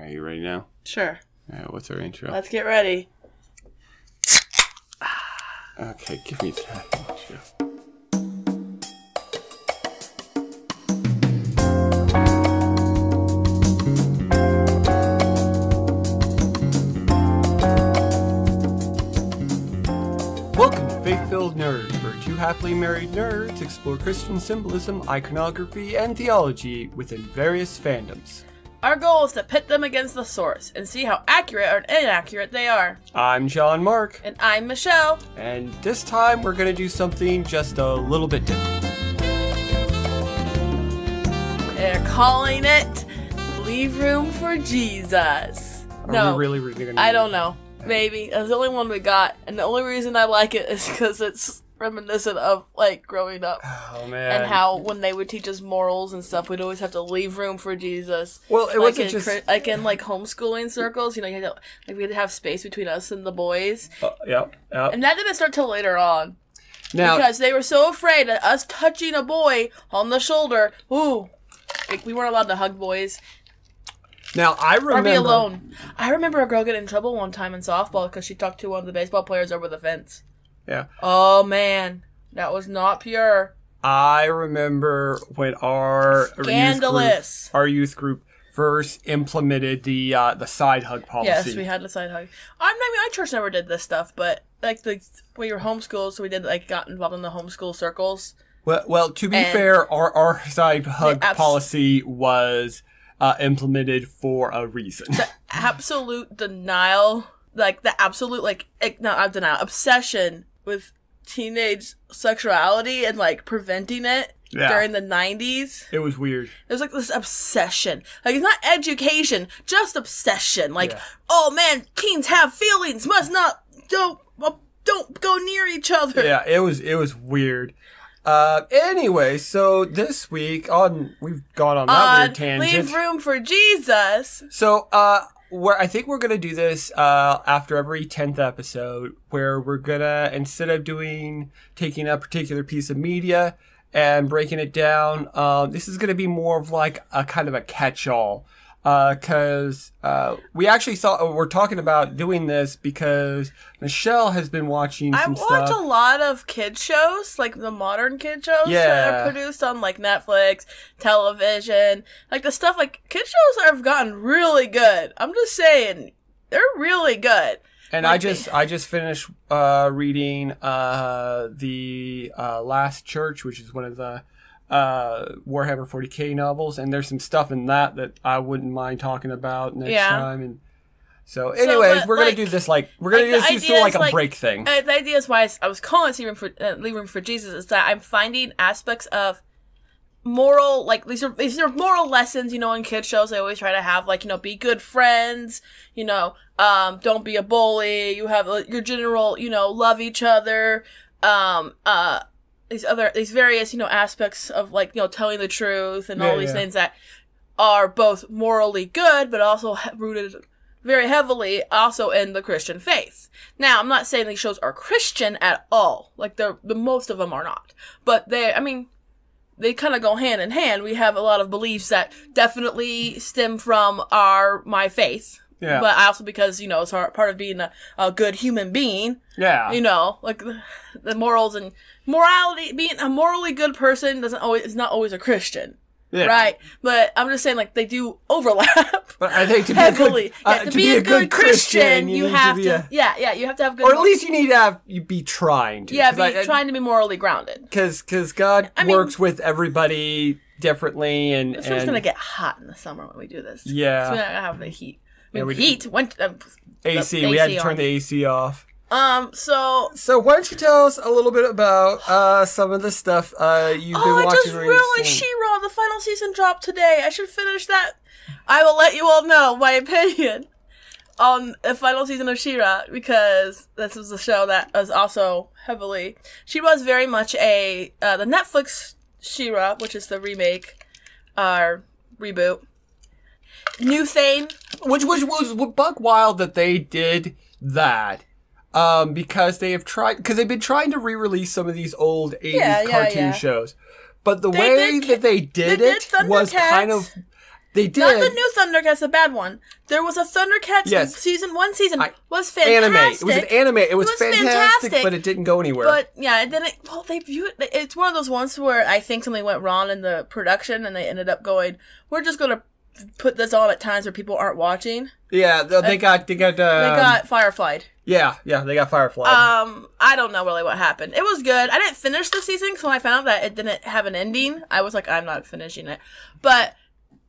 Are you ready now? Sure. All right, what's our intro? Let's get ready. Okay, give me that intro. Welcome to Faith-Filled Nerds, where two happily married nerds explore Christian symbolism, iconography, and theology within various fandoms. Our goal is to pit them against the source and see how accurate or inaccurate they are. I'm John Mark. And I'm Michelle. And this time we're going to do something just a little bit different. They're calling it Leave Room for Jesus. Are we really going to do I don't know. Maybe. That's the only one we got. And the only reason I like it is because it's reminiscent of, like, growing up. Oh, man. And how when they would teach us morals and stuff, we'd always have to leave room for Jesus. Well, it wasn't just... Like in, like, homeschooling circles, you know, you had to, like, we had to have space between us and the boys. Yep. And that didn't start till later on. Now, because they were so afraid of us touching a boy on the shoulder. Ooh. Like, we weren't allowed to hug boys. Now, I remember... Or be alone. I remember a girl getting in trouble one time in softball because she talked to one of the baseball players over the fence. Yeah. Oh, man. That was not pure. I remember when our youth group first implemented the side hug policy. Yes, we had the side hug. I mean, our church never did this stuff, but like we were homeschooled, so we did got involved in the homeschool circles. Well, to be fair, our side hug policy was implemented for a reason. The absolute denial, obsession with teenage sexuality and preventing it during the 90s. It was weird. It was like this obsession. Like, it's not education, just obsession. Oh man, teens have feelings, don't go near each other. Yeah, it was weird. Anyway, so this week we've gone on that weird tangent. Leave room for Jesus. So, I think we're gonna do this after every 10th episode, where we're gonna, instead of taking a particular piece of media and breaking it down, this is gonna be more of like a kind of a catch-all. Cause we actually we're talking about doing this because Michelle has been watching some stuff. I watch a lot of kid shows, like the modern kid shows that are produced on Netflix, television, the stuff kid shows have gotten really good. I'm just saying, they're really good. And I just finished reading the Last Church, which is one of the Warhammer 40k novels, and there's some stuff in that I wouldn't mind talking about next time. And so anyways, we're gonna do this we're gonna do this a break thing. The idea is why I was calling it Leave Room for Jesus is that I'm finding aspects of moral, these are moral lessons, in kid shows. They always try to have be good friends, don't be a bully, you have your general, love each other, these various, aspects of telling the truth and all these things that are both morally good, but also rooted very heavily also in the Christian faith. Now, I'm not saying these shows are Christian at all. The most of them are not. But they kind of go hand in hand. We have a lot of beliefs that definitely stem from my faith. Yeah. But also because, it's part of being a good human being. Yeah. The morals and morality, being a morally good person is not always a Christian. Yeah. Right? But I'm just saying, they do overlap. But I think to be a good Christian, you have to, you have to have good. Or at least you need to be trying to. Yeah, trying to be morally grounded. Because God works with everybody differently, and it's going to get hot in the summer when we do this. Yeah. So we're not going to have the heat. AC. We had to turn the AC off. So why don't you tell us a little bit about some of the stuff you've been watching? I just realized She-Ra, the final season dropped today. I should finish that. I will let you all know my opinion on the final season of She-Ra, because this was a show that was also heavily... She was very much the Netflix She-Ra, which is the remake, reboot. New thing. Which was buck wild that they did that. Because they've been trying to re-release some of these old 80s cartoon shows. But the way that they did it was kind of They did. Not the new Thundercats, the bad one. There was a Thundercats season. One season was fantastic. Anime. It was an anime. It was fantastic, but it didn't go anywhere. But yeah, it didn't. Well, they view it. It's one of those ones where I think something went wrong in the production, and they ended up going, "We're just going to put this on at times where people aren't watching." Yeah, they got fireflied. Yeah, they got fireflied. I don't know really what happened. It was good. I didn't finish the season because when I found out that it didn't have an ending, I was like, I'm not finishing it. But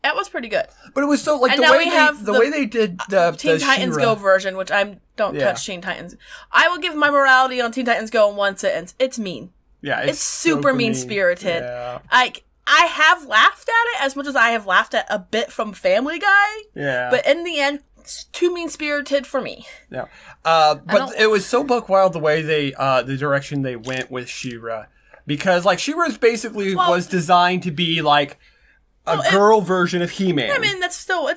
it was pretty good. But it was so like the way they did the Teen Titans Go version, which I don't touch Teen Titans. I will give my morality on Teen Titans Go in one sentence. It's mean. Yeah, it's super mean spirited. Yeah. Like I have laughed at it as much as I have laughed at a bit from Family Guy. Yeah. But in the end, it's too mean spirited for me. Yeah. But it was so buck wild the way they the direction they went with She-Ra. Because like She-Ra's basically was designed to be like a girl version of He-Man. I mean, it's still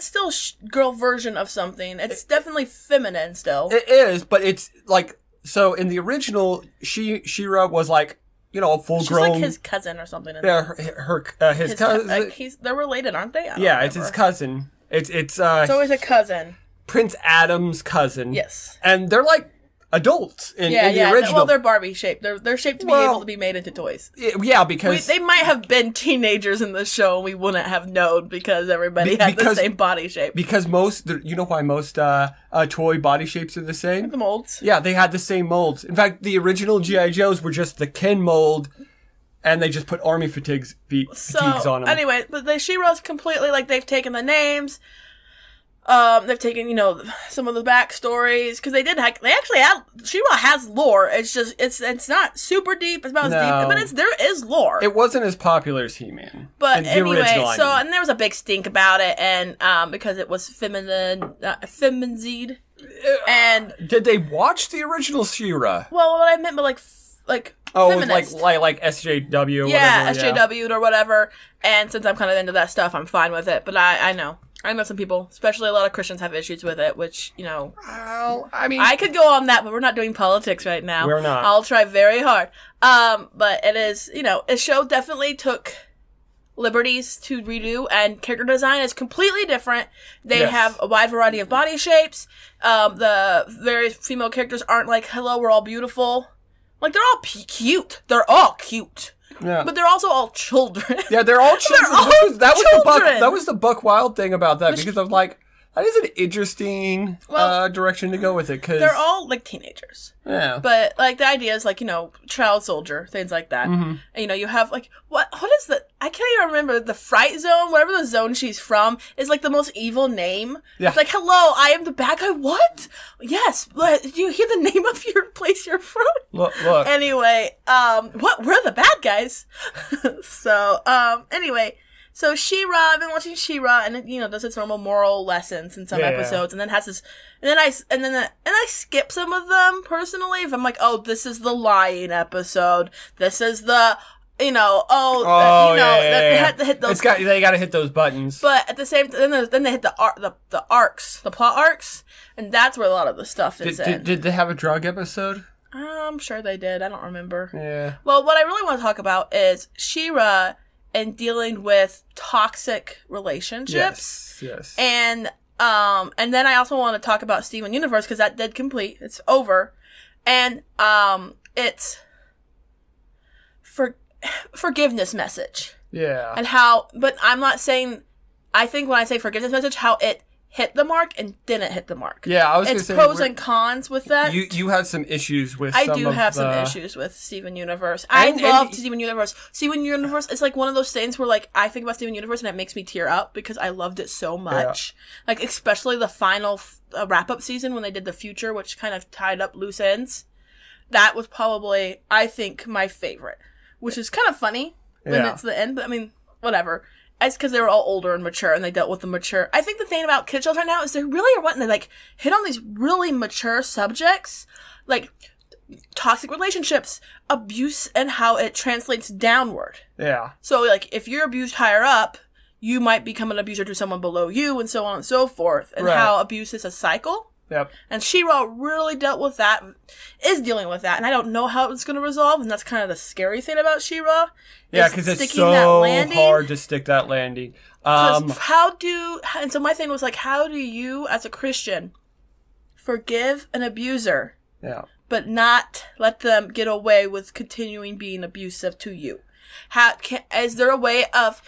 girl version of something. It's definitely feminine still. It is, but it's like so in the original She-Ra was like, you know, a full grown. She's like his cousin or something. Yeah, his cousin. They're related, aren't they? Yeah, it's his cousin. It's always a cousin. Prince Adam's cousin. Yes. And they're like adults in the original. Well, they're Barbie shaped. They're shaped to be able to be made into toys. Yeah, because they might have been teenagers in the show and we wouldn't have known because everybody had the same body shape. Because you know why most toy body shapes are the same? The molds. Yeah, they had the same molds. In fact, the original G.I. Joes were just the Ken mold, and they just put army fatigues on them. Anyway, but the She-Ra's completely, like, they've taken the names, they've taken, you know, some of the backstories, because they actually have, She-Ra has lore, it's just, it's not super deep, it's about as deep, but there is lore. It wasn't as popular as He-Man. But anyway, and there was a big stink about it, and, because it was feminized, and... Did they watch the original She-Ra? Well, what I meant, but feminist. like SJW or whatever. Yeah, SJW or whatever. And since I'm kind of into that stuff, I'm fine with it. But I know some people, especially a lot of Christians, have issues with it, which, you know. Well, I mean, I could go on that, but we're not doing politics right now. We're not. I'll try very hard. But it is, you know, a show definitely took liberties to redo, and character design is completely different. They have a wide variety of body shapes. The various female characters aren't like, hello, we're all beautiful. Like, they're all cute. They're all cute. Yeah. But they're also all children. Yeah, they're all children. That was the buck wild thing about that, because I was like, that is an interesting direction to go with it. Cause they're all, like, teenagers. Yeah. But, like, the idea is, like, you know, child soldier, things like that. Mm-hmm. And, you know, you have, like, what is the, I can't even remember, the Fright Zone, whatever the zone she's from, is, like, the most evil name. Yeah. It's like, hello, I am the bad guy. What? Yes. Do you hear the name of your place you're from? Look. Anyway, we're the bad guys. So, anyway. So She-Ra, I've been watching She-Ra, and it, you know, does its normal moral lessons in some episodes, and then has this, and then I skip some of them personally. If I'm like, oh, this is the lying episode, this is the, you know, they had to hit those. They got to hit those buttons. But at the same time, then they hit the arcs, the plot arcs, and that's where a lot of the stuff is in. Did they have a drug episode? I'm sure they did. I don't remember. Yeah. Well, what I really want to talk about is She-Ra and dealing with toxic relationships. Yes. And then I also want to talk about Steven Universe, because that did complete. It's over. And it's forgiveness message. Yeah. And but I'm not saying, I think when I say forgiveness message, how it hit the mark and didn't hit the mark. Yeah, I was going to say, it's pros and cons with that. You had some issues with. I do have some issues with Steven Universe. I love Steven Universe. Steven Universe is like one of those things where, like, I think about Steven Universe and it makes me tear up because I loved it so much. Yeah. Like, especially the final wrap up season when they did the future, which kind of tied up loose ends. That was probably, I think, my favorite, which is kind of funny when it's the end. But I mean, whatever. It's because they were all older and mature, and they dealt with the mature. I think the thing about kid shows right now is they really are wanting to, like, hit on these really mature subjects, like toxic relationships, abuse, and how it translates downward. Yeah. So, like, if you're abused higher up, you might become an abuser to someone below you, and so on and so forth, and how abuse is a cycle. Yep. And She-Ra really is dealing with that, and I don't know how it's going to resolve, and that's kind of the scary thing about She-Ra. Yeah, because it's so hard to stick that landing. And so my thing was like, how do you, as a Christian, forgive an abuser, but not let them get away with continuing being abusive to you? Is there a way of,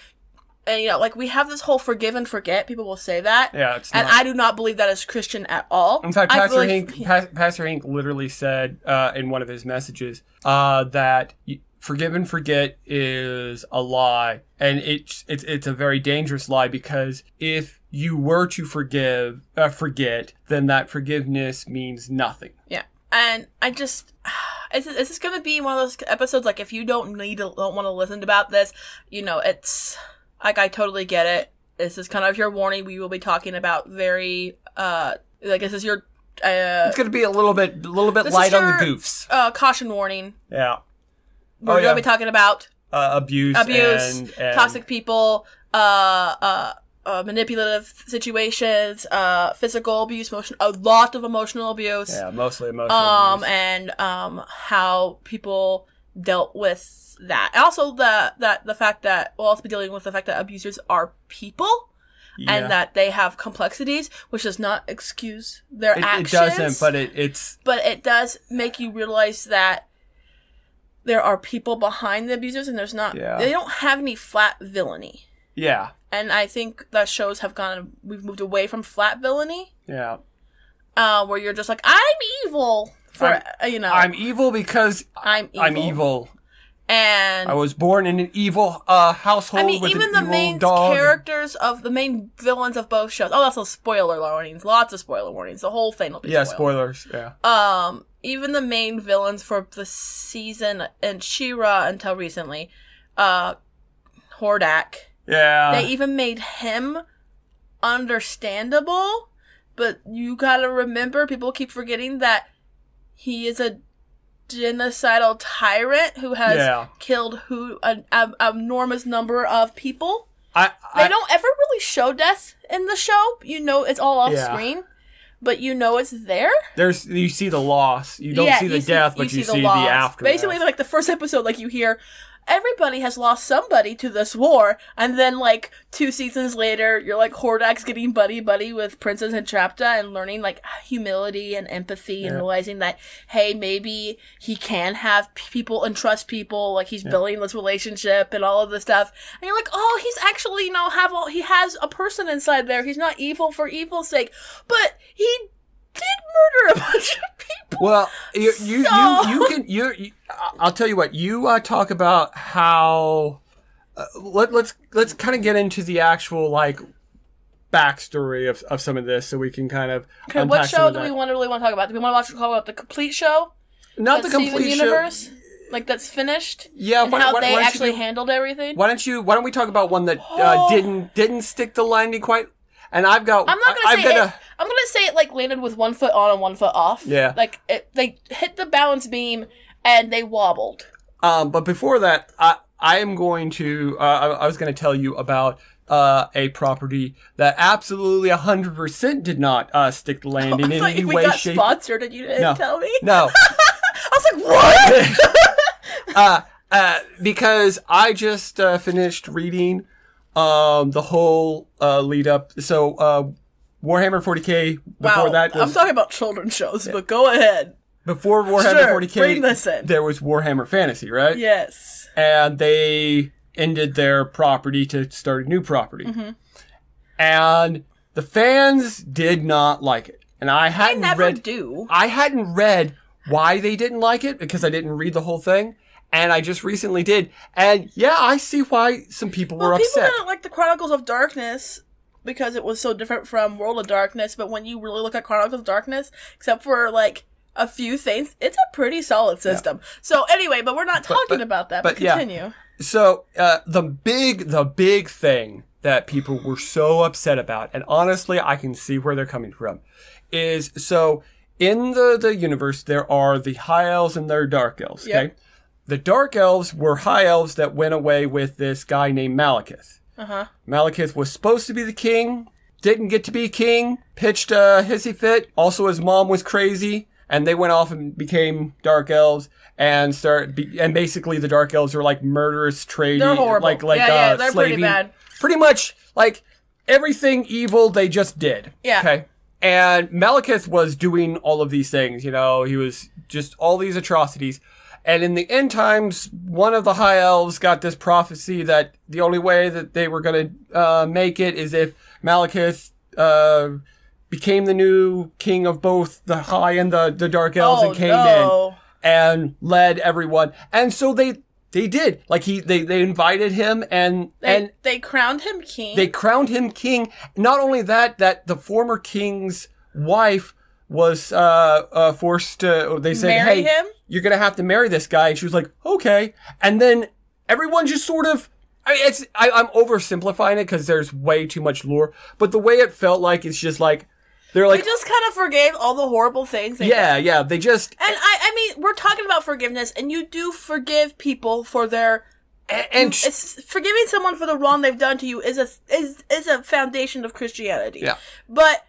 and like we have this whole forgive and forget, people will say that. Yeah, it's and not. I do not believe that is Christian at all. In fact, Pastor Hank literally said in one of his messages that forgive and forget is a lie, and it's a very dangerous lie, because if you were to forget, then that forgiveness means nothing. Yeah, and I just, is this going to be one of those episodes like if you don't want to listen about this, it's like I totally get it. This is kind of your warning. We will be talking about very this is your. It's going to be a little bit light on the goofs. Caution warning. Yeah. We're going to be talking about abuse, and toxic people, manipulative situations, physical abuse, a lot of emotional abuse. Yeah, mostly emotional abuse. And how people dealt with that. And also the fact that we'll also be dealing with the fact that abusers are people. Yeah. And that they have complexities, which does not excuse their actions. It doesn't, but it does make you realize that there are people behind the abusers, and there's not. Yeah. They don't have any flat villainy. Yeah. And I think that shows we've moved away from flat villainy. Yeah. Where you're just like, I'm evil. I'm evil because I'm evil. And I was born in an evil household. I mean, with even an the main characters of the main villains of both shows. Oh, also spoiler warnings. Lots of spoiler warnings. The whole thing will be spoilers. Yeah. Even the main villains for the season and She-Ra until recently, Hordak. Yeah. They even made him understandable, but you gotta remember, people keep forgetting that he is a genocidal tyrant who has killed an enormous number of people. They don't ever really show death in the show. It's all off screen, but it's there. You see the loss. You don't see the death, but you see the aftermath. Basically, like the first episode, like you hear, everybody has lost somebody to this war, and then like 2 seasons later, you're like Hordak's getting buddy with Princess Entrapta and learning like humility and empathy and realizing that, hey, maybe he can have people and trust people, like he's building this relationship and all of this stuff, and you're like, oh, he's actually he has a person inside there. He's not evil for evil's sake, but he did murder a bunch of people. Well, I'll tell you what. You talk about how. Let's kind of get into the actual like backstory of some of this, so we can kind of. Okay, what show do we really want to talk about? Do we want to talk about the complete show? Not the complete universe, like that's finished. Yeah, and how they actually handled everything. Why don't we talk about one that didn't stick the landing quite? And I'm not going to say it. I'm going to say it like landed with 1 foot on and 1 foot off. Yeah. Like they hit the balance beam and they wobbled. But before that, I am going to. I was going to tell you about a property that absolutely 100% did not stick the landing in any way, shape. We got sponsored and you didn't tell me. No. I was like, what? Because I just finished reading. The whole lead up. So Warhammer 40K. Before that, I'm talking about children's shows, but go ahead. Before Warhammer 40K, bring this in. There was Warhammer Fantasy, right? Yes. And they ended their property to start a new property, and the fans did not like it. And I hadn't I hadn't read why they didn't like it because I didn't read the whole thing. And I just recently did. And yeah, I see why some people were upset. People didn't like the Chronicles of Darkness because it was so different from World of Darkness. But when you really look at Chronicles of Darkness, except for like a few things, it's a pretty solid system. Yeah. So anyway, but we're not talking about that. But continue. Yeah. So the big thing that people were so upset about, and honestly, I can see where they're coming from, is so in the universe there are the high elves and their dark elves. Okay. Yep. The Dark Elves were high elves that went away with this guy named Malekith. Malekith was supposed to be the king, didn't get to be king, pitched a hissy fit. Also, his mom was crazy, and they went off and became Dark Elves and basically the Dark Elves are like murderous trade. They're horrible. Like they're slaving, pretty bad. pretty much, like, everything evil they just did. Yeah. Okay. And Malekith was doing all of these things, you know, he was just all these atrocities. And in the end times, one of the high elves got this prophecy that the only way that they were going to make it is if Malekith became the new king of both the high and the dark elves and came in and led everyone. And so they did. Like they invited him and they crowned him king. They crowned him king. Not only that the former king's wife was forced to. They said, marry "Hey, him? You're gonna have to marry this guy." And she was like, "Okay." And then everyone just sort of. I mean, I'm oversimplifying it because there's way too much lore. But the way it felt like it's just like they're like they just kind of forgave all the horrible things. Yeah. They just and I mean, we're talking about forgiveness, and you do forgive people for their. And it's forgiving someone for the wrong they've done to you is a foundation of Christianity. Yeah.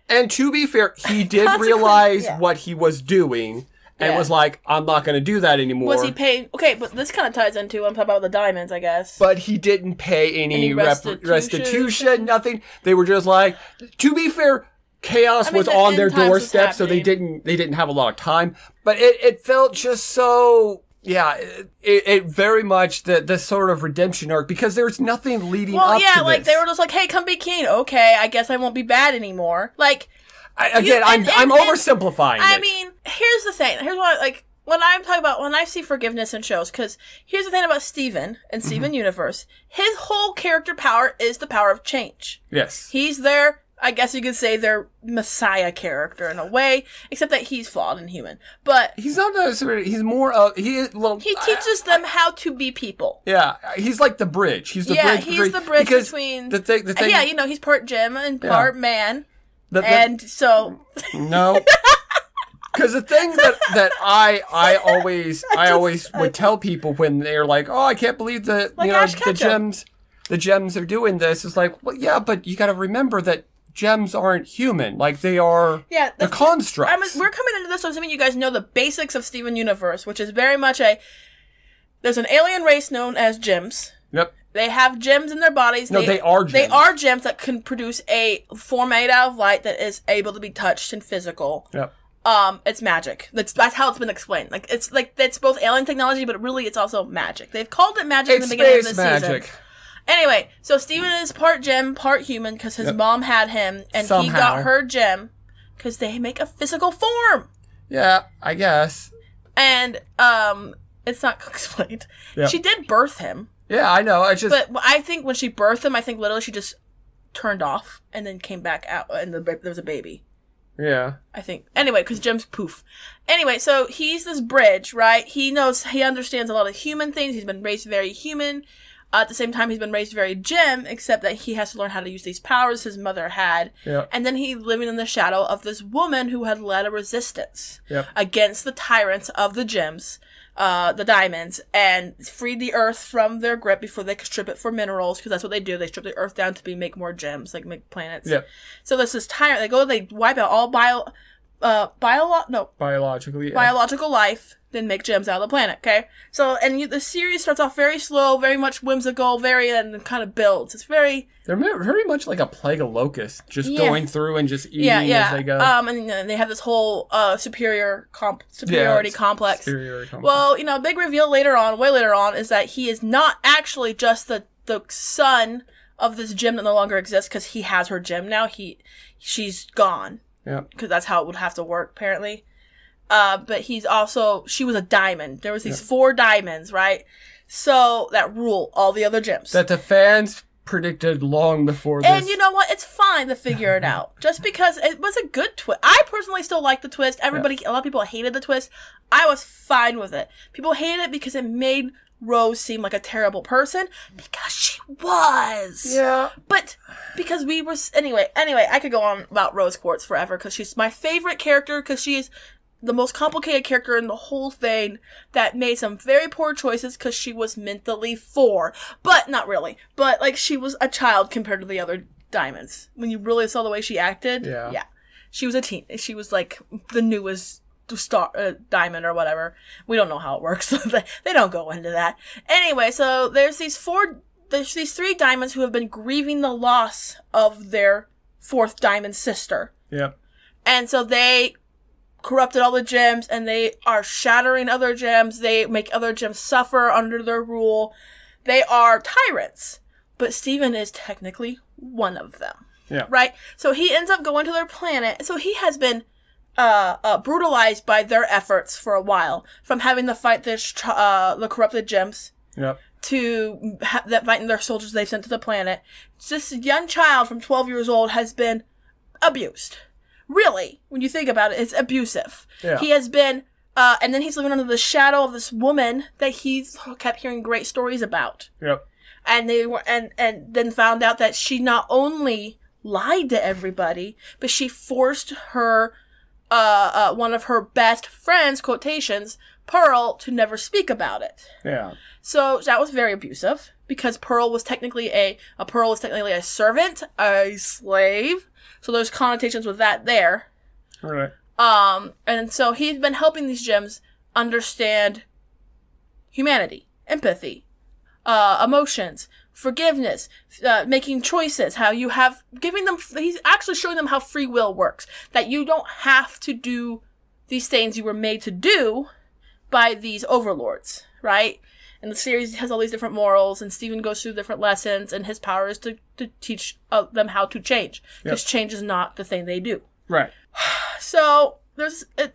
And to be fair, he did realize what he was doing and was like, I'm not going to do that anymore. Was he paying? Okay, but this kind of ties into I'm talking about the diamonds, I guess. But he didn't pay any restitution, nothing. They were just like, to be fair, chaos was on their doorstep, so they didn't have a lot of time. But it felt just so. Yeah, it very much the sort of redemption arc because there's nothing leading up to this. Like they were just like, "Hey, come be king." Okay, I guess I won't be bad anymore. Like, I'm oversimplifying. I mean, here's the thing. Here's what when I'm talking about when I see forgiveness in shows. Because here's the thing about Steven and Steven Universe. His whole character power is the power of change. Yes, he's there. I guess you could say their messiah character in a way, except that he's flawed and human. But he's not necessarily. He's more. He teaches them how to be people. Yeah, he's like the bridge. He's the bridge. He's the bridge between the thing. Yeah, you know, he's part Jim and part man, no, because the thing that I always would tell people when they're like, oh, I can't believe that the gems are doing this. It's like, well, yeah, but you got to remember that. Gems aren't human. Like, they are the constructs. We're coming into this, so assuming you guys know the basics of Steven Universe, which is very much there's an alien race known as gems. Yep. They have gems in their bodies. No, they are gems. They are gems that can produce a form made out of light that is able to be touched and physical. Yep. It's magic. That's how it's been explained. Like, it's both alien technology, but really it's also magic. They've called it magic in the beginning of the season. Anyway, so Steven is part gem, part human, because his mom had him, and he got her gem, because they make a physical form. Yeah, I guess. And, it's not explained. Yep. She did birth him. Yeah, I know, But I think when she birthed him, I think literally she just turned off, and then came back out, and there was a baby. Yeah. I think. Anyway, because gems poof. Anyway, so he's this bridge, right? He understands a lot of human things, he's been raised very human. At the same time, he's been raised very gem, except that he has to learn how to use these powers his mother had. Yep. And then he's living in the shadow of this woman who had led a resistance against the tyrants of the gems, the diamonds, and freed the earth from their grip before they could strip it for minerals, because that's what they do. They strip the earth down to make more gems, like make planets. Yep. So there's this tyrant. They wipe out all biological life, then make gems out of the planet, okay? So, and the series starts off very slow, very much whimsical, and kind of builds. They're very much like a plague of locusts, just going through and just eating as they go. And they have this whole superiority complex. Well, big reveal way later on, is that he is not actually just the son of this gem that no longer exists, because he has her gem now. She's gone. Yeah. Because that's how it would have to work, apparently. But she was a diamond. There was these 4 diamonds, right? So, that rule all the other gems. That the fans predicted long before this. And you know what? It's fine to figure it out. Just because it was a good twist. I personally still like the twist. A lot of people hated the twist. I was fine with it. People hated it because it made Rose seem like a terrible person, because she was. Yeah. But because we were anyway, I could go on about Rose Quartz forever, because she's my favorite character, because she's the most complicated character in the whole thing, that made some very poor choices because she was mentally 4. But not really. But she was a child compared to the other diamonds. When you really saw the way she acted, yeah. She was a teen. She was like the newest diamond or whatever. We don't know how it works. They don't go into that. Anyway, so there's these 4 there's these 3 diamonds who have been grieving the loss of their 4th diamond sister. Yep. And so they corrupted all the gems, and they are shattering other gems. They make other gems suffer under their rule. They are tyrants. But Steven is technically one of them. Yeah. Right? So he ends up going to their planet. So he has been brutalized by their efforts for a while. From having to fight the corrupted gems. Yep. To fighting their soldiers they've sent to the planet. This young child from 12 years old has been abused. Really, when you think about it, it's abusive. Yeah. He has been, and then he's living under the shadow of this woman that he's kept hearing great stories about. Yep. And and then found out that she not only lied to everybody, but she forced her, one of her best friends, quotations, Pearl, to never speak about it. Yeah. So that was very abusive, because Pearl was technically a servant, a slave. So there's connotations with that there. All right. And so he's been helping these gems understand humanity, empathy, emotions, forgiveness, making choices, he's actually showing them how free will works. That you don't have to do these things you were made to do by these overlords, right? And the series has all these different morals, and Steven goes through different lessons, and his power is to teach them how to change. Because change is not the thing they do. Right. So,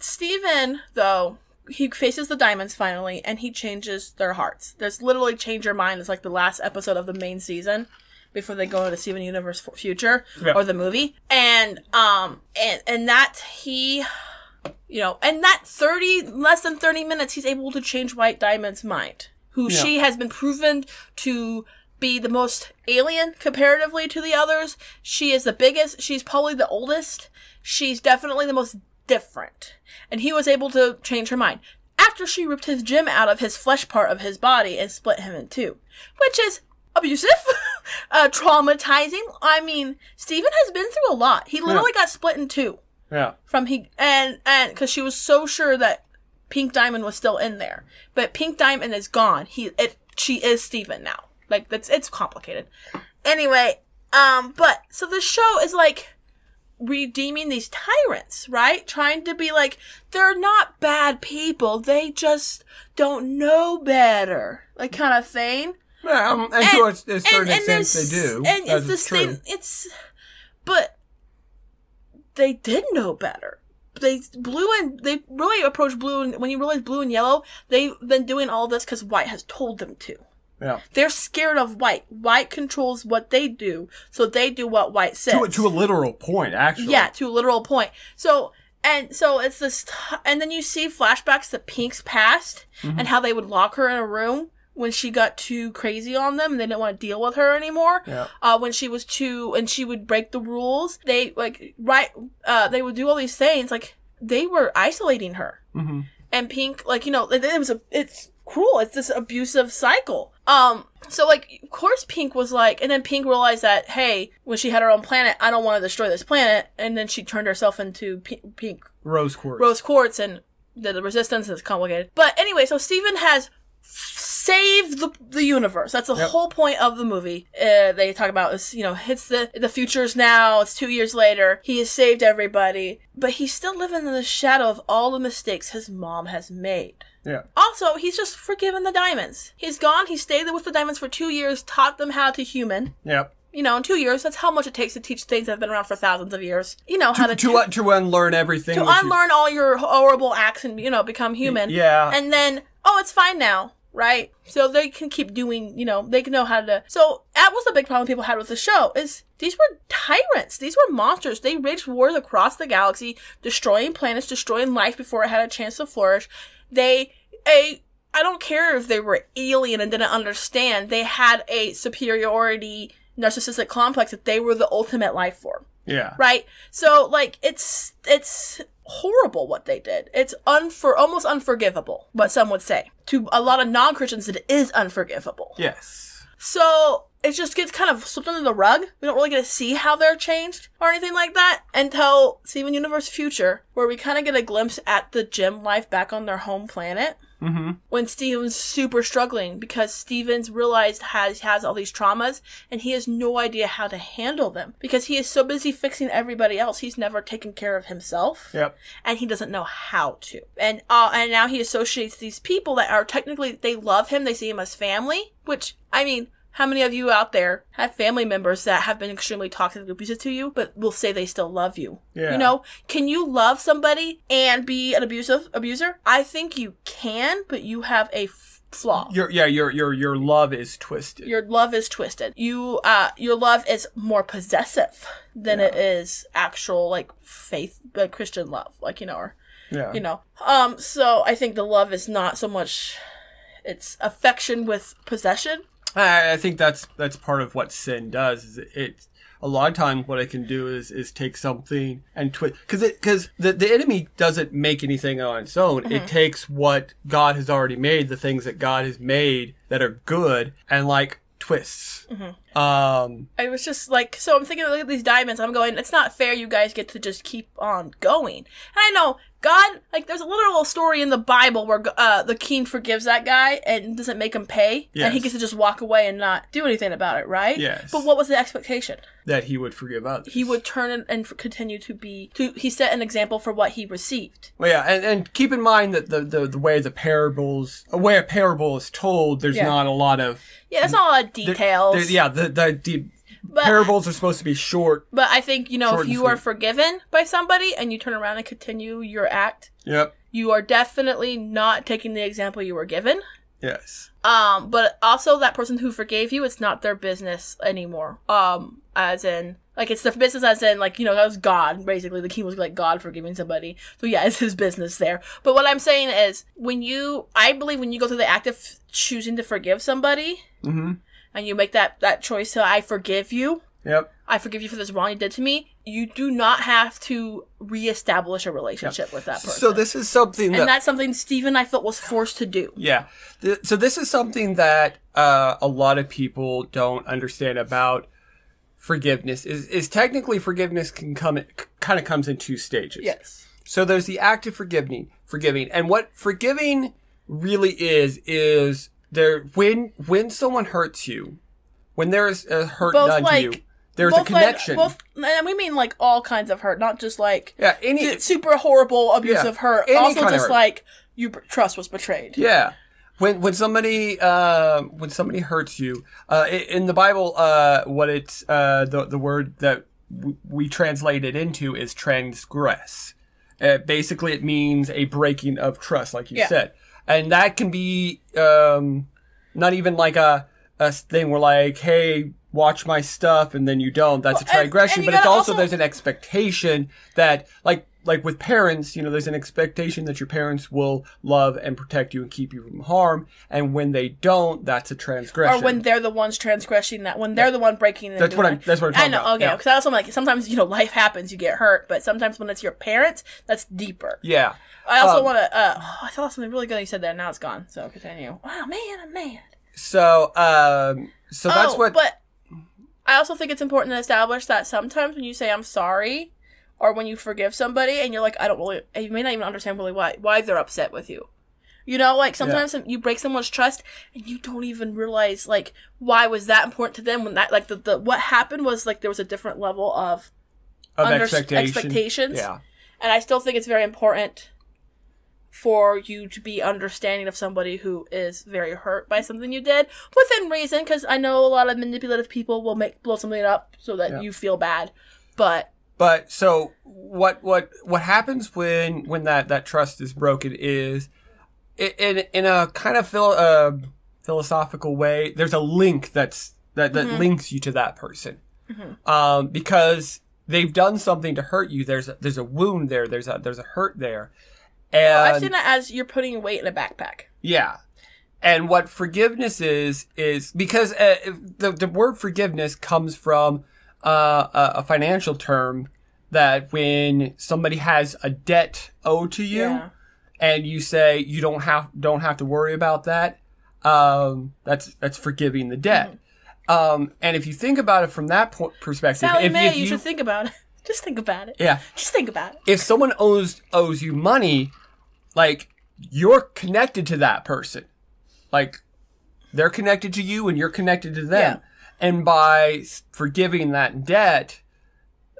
Steven, though, he faces the diamonds finally, and he changes their hearts. There's literally Change Your Mind. It's like the last episode of the main season before they go into Steven Universe Future, or the movie. And that he... and that less than 30 minutes, he's able to change White Diamond's mind. She has been proven to be the most alien comparatively to the others. She is the biggest. She's probably the oldest. She's definitely the most different. And he was able to change her mind after she ripped his gem out of his flesh part of his body and split him in 2. Which is abusive, traumatizing. I mean, Steven has been through a lot. He literally got split in 2. Yeah. And because she was so sure that Pink Diamond was still in there, but Pink Diamond is gone. She is Steven now. Like it's complicated. Anyway, but so the show is like redeeming these tyrants, right? Trying to be like, they're not bad people. They just don't know better, like kind of thing. Well, and to a certain extent, they do. And it's this thing. But they did know better. They really approached blue, and when you realize blue and yellow, they've been doing all this because White has told them to. Yeah. They're scared of White. White controls what they do, so they do what White says. To a literal point, actually. Yeah, to a literal point. So it's this, and then you see flashbacks to Pink's past, and how they would lock her in a room when she got too crazy on them and they didn't want to deal with her anymore. Yeah. When she was and she would break the rules. They they would do all these things, like they were isolating her. Mm-hmm. And Pink, it's cruel. It's this abusive cycle. So of course Pink was like, and then Pink realized that, hey, when she had her own planet, I don't want to destroy this planet. And then she turned herself into pink rose quartz and the resistance is complicated. But anyway, so Steven has saved the universe. That's the whole point of the movie. They talk about this, it's the future's now, it's 2 years later. He has saved everybody, but he's still living in the shadow of all the mistakes his mom has made. Yeah. Also, he's just forgiven the diamonds. He's gone, he stayed there with the diamonds for 2 years, taught them how to human. Yep. In 2 years, that's how much it takes to teach things that have been around for thousands of years. To unlearn everything. To unlearn all your horrible acts and, become human. Yeah. And then, it's fine now, right? So they can keep doing, they can know how to. So that was the big problem people had with the show, is these were tyrants. These were monsters. They waged wars across the galaxy, destroying planets, destroying life before it had a chance to flourish. I don't care if they were alien and didn't understand. They had a superiority narcissistic complex that they were the ultimate life form. Yeah. Right? So, it's horrible what they did. It's almost unforgivable, what some would say. To a lot of non-Christians, it is unforgivable. Yes. So, it just gets kind of slipped under the rug. We don't really get to see how they're changed or anything like that until Steven Universe Future, where we kind of get a glimpse at the gem life back on their home planet. when Steven's super struggling because Steven's realized has all these traumas and he has no idea how to handle them because he is so busy fixing everybody else. He's never taken care of himself. Yep. And he doesn't know how to. And now he associates these people that are technically, they love him. They see him as family, which, I mean, how many of you out there have family members that have been extremely toxic and abusive to you, but will say they still love you? Yeah. You know, can you love somebody and be an abuser? I think you can, but you have a flaw. Your love is twisted. Your love is twisted. Your love is more possessive than it is actual, like, faith, Christian love, like, you know, or, you know. So I think the love is not so much, it's affection with possession. I think that's part of what sin does. Is it a lot of times what it can do is take something and twist, because the enemy doesn't make anything on its own. It takes what God has already made, the things that God has made that are good, and like twists. I was just like, so I'm thinking, look at these diamonds. I'm going, it's not fair. You guys get to just keep on going. And I know God, like, there's a literal story in the Bible where the king forgives that guy and doesn't make him pay. Yes. And he gets to just walk away and not do anything about it, right? Yes. But what was the expectation? That he would forgive others. He would turn and continue he set an example for what he received. Well, yeah, and keep in mind that the way a parable is told, there's not a lot of... Yeah, there's not a lot of details. But parables are supposed to be short. But I think, you know, if you are forgiven by somebody and you turn around and continue your act, you are definitely not taking the example you were given. Yes. But also that person who forgave you, it's not their business anymore. As in, like, it's their business as in, like, you know, that was God, basically. The king was like God forgiving somebody. So yeah, it's his business there. But what I'm saying is, I believe when you go through the act of choosing to forgive somebody, and you make that choice to, I forgive you. Yep. I forgive you for this wrong you did to me. You do not have to reestablish a relationship with that person. So this is something and that's something Stephen, I felt, was forced to do. Yeah. So this is something that a lot of people don't understand about forgiveness. Is technically forgiveness kind of comes in two stages. Yes. So there's the act of forgiving, and what forgiving really is there when someone hurts you, when there's a hurt done to you, there's a connection. And we mean like all kinds of hurt, not just like any super horrible abusive hurt. Also, just like trust was betrayed. Yeah, when somebody hurts you, in the Bible, what it's the word that we translate it into is transgress. Basically, it means a breaking of trust, like you said. And that can be not even like a thing where like, hey, watch my stuff, and then you don't. That's a transgression. But it's also there's an expectation that like with parents, you know, there's an expectation that your parents will love and protect you and keep you from harm. And when they don't, that's a transgression. Or when they're the ones transgressing that, when they're the one breaking it. That's what I'm talking about. I know, okay. Because I also like, sometimes, you know, life happens, you get hurt, but sometimes when it's your parents, that's deeper. Yeah. I also want to, I thought something really good you said there, and now it's gone, so continue. Wow, man, I'm mad. So that's what... But I also think it's important to establish that sometimes when you say, I'm sorry, or when you forgive somebody, and you're like, you may not even understand really why they're upset with you. You know, like, sometimes you break someone's trust, and you don't even realize, like, why was that important to them, when that, like, what happened was, like, there was a different level of expectations. Yeah. And I still think it's very important for you to be understanding of somebody who is very hurt by something you did, within reason, because I know a lot of manipulative people will blow something up so that you feel bad, But so what happens when that trust is broken is in a kind of philosophical way, there's a link that links you to that person, because they've done something to hurt you. There's a wound there. There's a hurt there. And I've seen it as you're putting weight in a backpack. Yeah. And what forgiveness is because the word forgiveness comes from a financial term that when somebody has a debt owed to you, and you say you don't have to worry about that, that's forgiving the debt. And if you think about it from that perspective, Sally Mae, you should think about it. Just think about it. Yeah. Just think about it. If someone owes you money, like, you're connected to that person. Like, they're connected to you and you're connected to them. Yeah. And by forgiving that debt,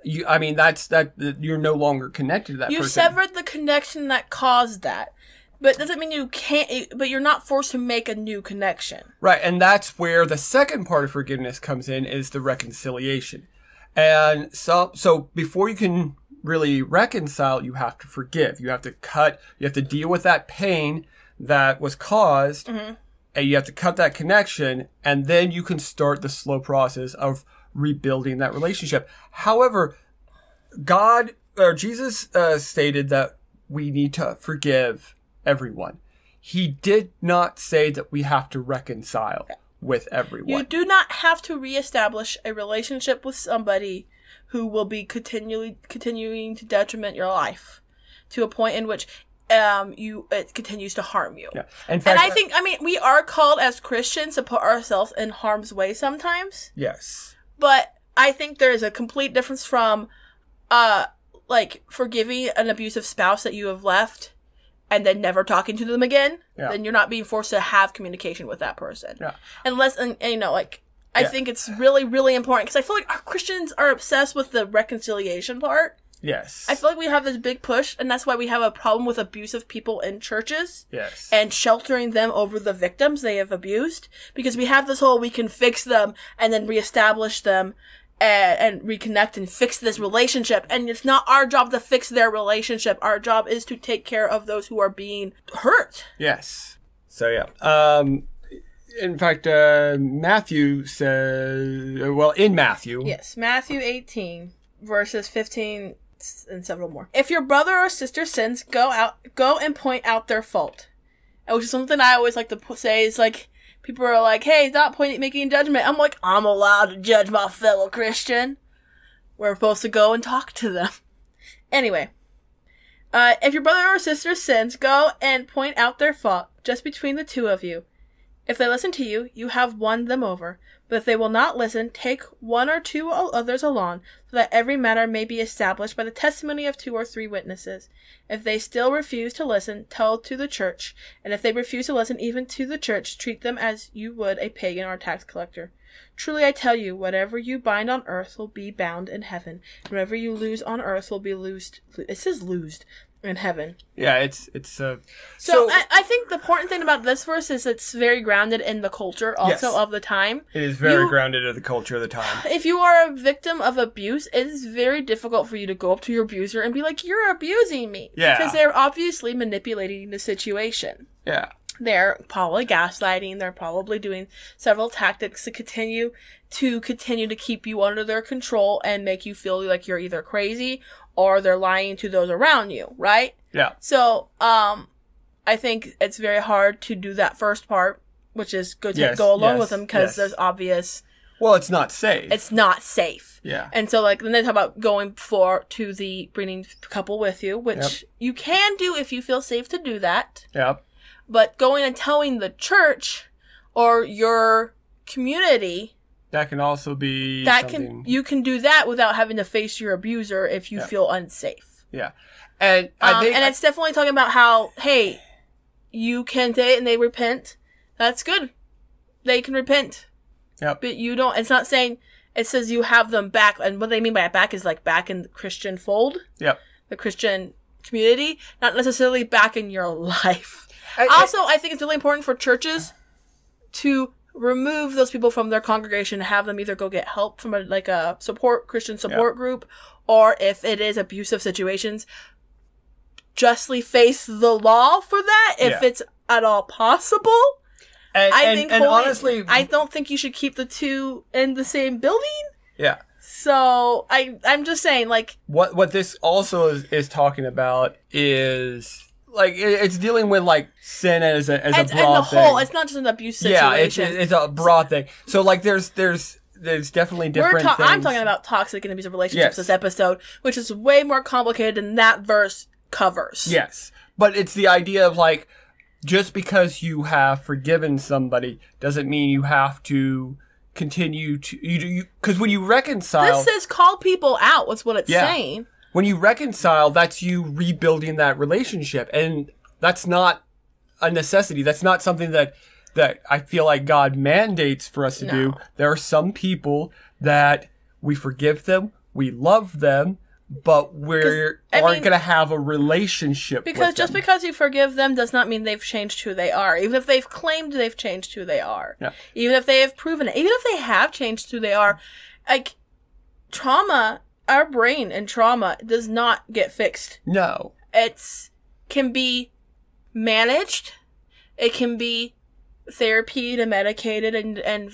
you're no longer connected to that person. You severed the connection that caused that. But doesn't mean you can't, but you're not forced to make a new connection. Right, and that's where the second part of forgiveness comes in, is the reconciliation. And so before you can really reconcile, you have to forgive. You have to deal with that pain that was caused, and you have to cut that connection, and then you can start the slow process of rebuilding that relationship. However, Jesus stated that we need to forgive everyone. He did not say that we have to reconcile with everyone. You do not have to reestablish a relationship with somebody who will be continuing to detriment your life to a point in which it continues to harm you. Yeah. And I think, we are called as Christians to put ourselves in harm's way sometimes. Yes. But I think there is a complete difference from, forgiving an abusive spouse that you have left and then never talking to them again. Yeah. Then you're not being forced to have communication with that person. Yeah. Unless, I think it's really, really important, because I feel like our Christians are obsessed with the reconciliation part. Yes. I feel like we have this big push, and that's why we have a problem with abusive people in churches. Yes. And sheltering them over the victims they have abused. Because we have this whole, we can fix them and then reestablish them and reconnect and fix this relationship. And it's not our job to fix their relationship. Our job is to take care of those who are being hurt. Yes. So, yeah. In fact, Matthew says, in Matthew. Yes, Matthew 18, verses 15 and several more. If your brother or sister sins, go and point out their fault. Which is something I always like to say, is like, people are like, hey, stop making judgment. I'm like, I'm allowed to judge my fellow Christian. We're supposed to go and talk to them. Anyway, if your brother or sister sins, go and point out their fault, just between the two of you. If they listen to you, you have won them over. But if they will not listen, take one or two others along, so that every matter may be established by the testimony of 2 or 3 witnesses. If they still refuse to listen, tell to the church. And if they refuse to listen even to the church, treat them as you would a pagan or a tax collector. Truly I tell you, whatever you bind on earth will be bound in heaven, and whatever you loose on earth will be loosed. It says loosed in heaven. Yeah, it's So I think the important thing about this verse is it's very grounded in the culture also of the time. It is very grounded in the culture of the time. If you are a victim of abuse, it is very difficult for you to go up to your abuser and be like, you're abusing me. Yeah. Because they're obviously manipulating the situation. Yeah. They're probably gaslighting. They're probably doing several tactics to continue to keep you under their control and make you feel like you're either crazy or they're lying to those around you, right? Yeah. So, I think it's very hard to do that first part, which is go along with them, because there's obvious. Well, it's not safe. It's not safe. Yeah. And so, then they talk about going to the bringing couple with you, which you can do if you feel safe to do that. Yep. But going and telling the church or your community. That can also be you can do that without having to face your abuser if you feel unsafe. Yeah. And I think it's definitely talking about how, hey, you can say it and they repent. That's good. They can repent. Yep. But you don't, it's not saying, it says you have them back. And what they mean by back is like back in the Christian fold. Yep. The Christian community. Not necessarily back in your life. I think it's really important for churches to remove those people from their congregation and have them either go get help from a Christian support group, or if it is abusive situations, justly face the law for that if it's at all possible. And honestly, I don't think you should keep the two in the same building. Yeah. So I'm just saying, what this also is talking about is. It's dealing with, sin as a broad thing. And the whole, it's not just an abuse situation. Yeah, it's a broad thing. So, there's definitely different things. I'm talking about toxic and abusive relationships this episode, which is way more complicated than that verse covers. Yes. But it's the idea of, just because you have forgiven somebody doesn't mean you have to continue to... Because when you reconcile... This says call people out, was what it's saying. When you reconcile, that's you rebuilding that relationship. And that's not a necessity. That's not something that I feel like God mandates for us to do. There are some people that we forgive them, we love them, but we aren't going to have a relationship with them. Because just because you forgive them does not mean they've changed who they are. Even if they've claimed they've changed who they are. Yeah. Even if they have proven it. Even if they have changed who they are. Like, trauma, our brain and trauma does not get fixed. No. Can be managed. It can be therapied and medicated and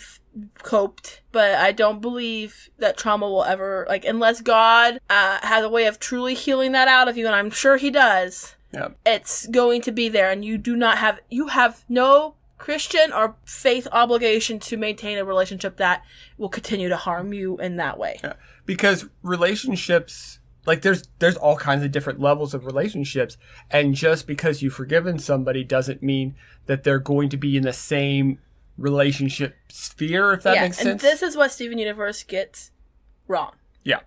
coped, but I don't believe that trauma will ever, like, unless God has a way of truly healing that out of you, and I'm sure he does. Yep. It's going to be there, and you have no Christian or faith obligation to maintain a relationship that will continue to harm you in that way. Yeah. Because relationships, like, there's all kinds of different levels of relationships, and just because you've forgiven somebody doesn't mean that they're going to be in the same relationship sphere, if that makes sense. And this is what Steven Universe gets wrong. Yeah.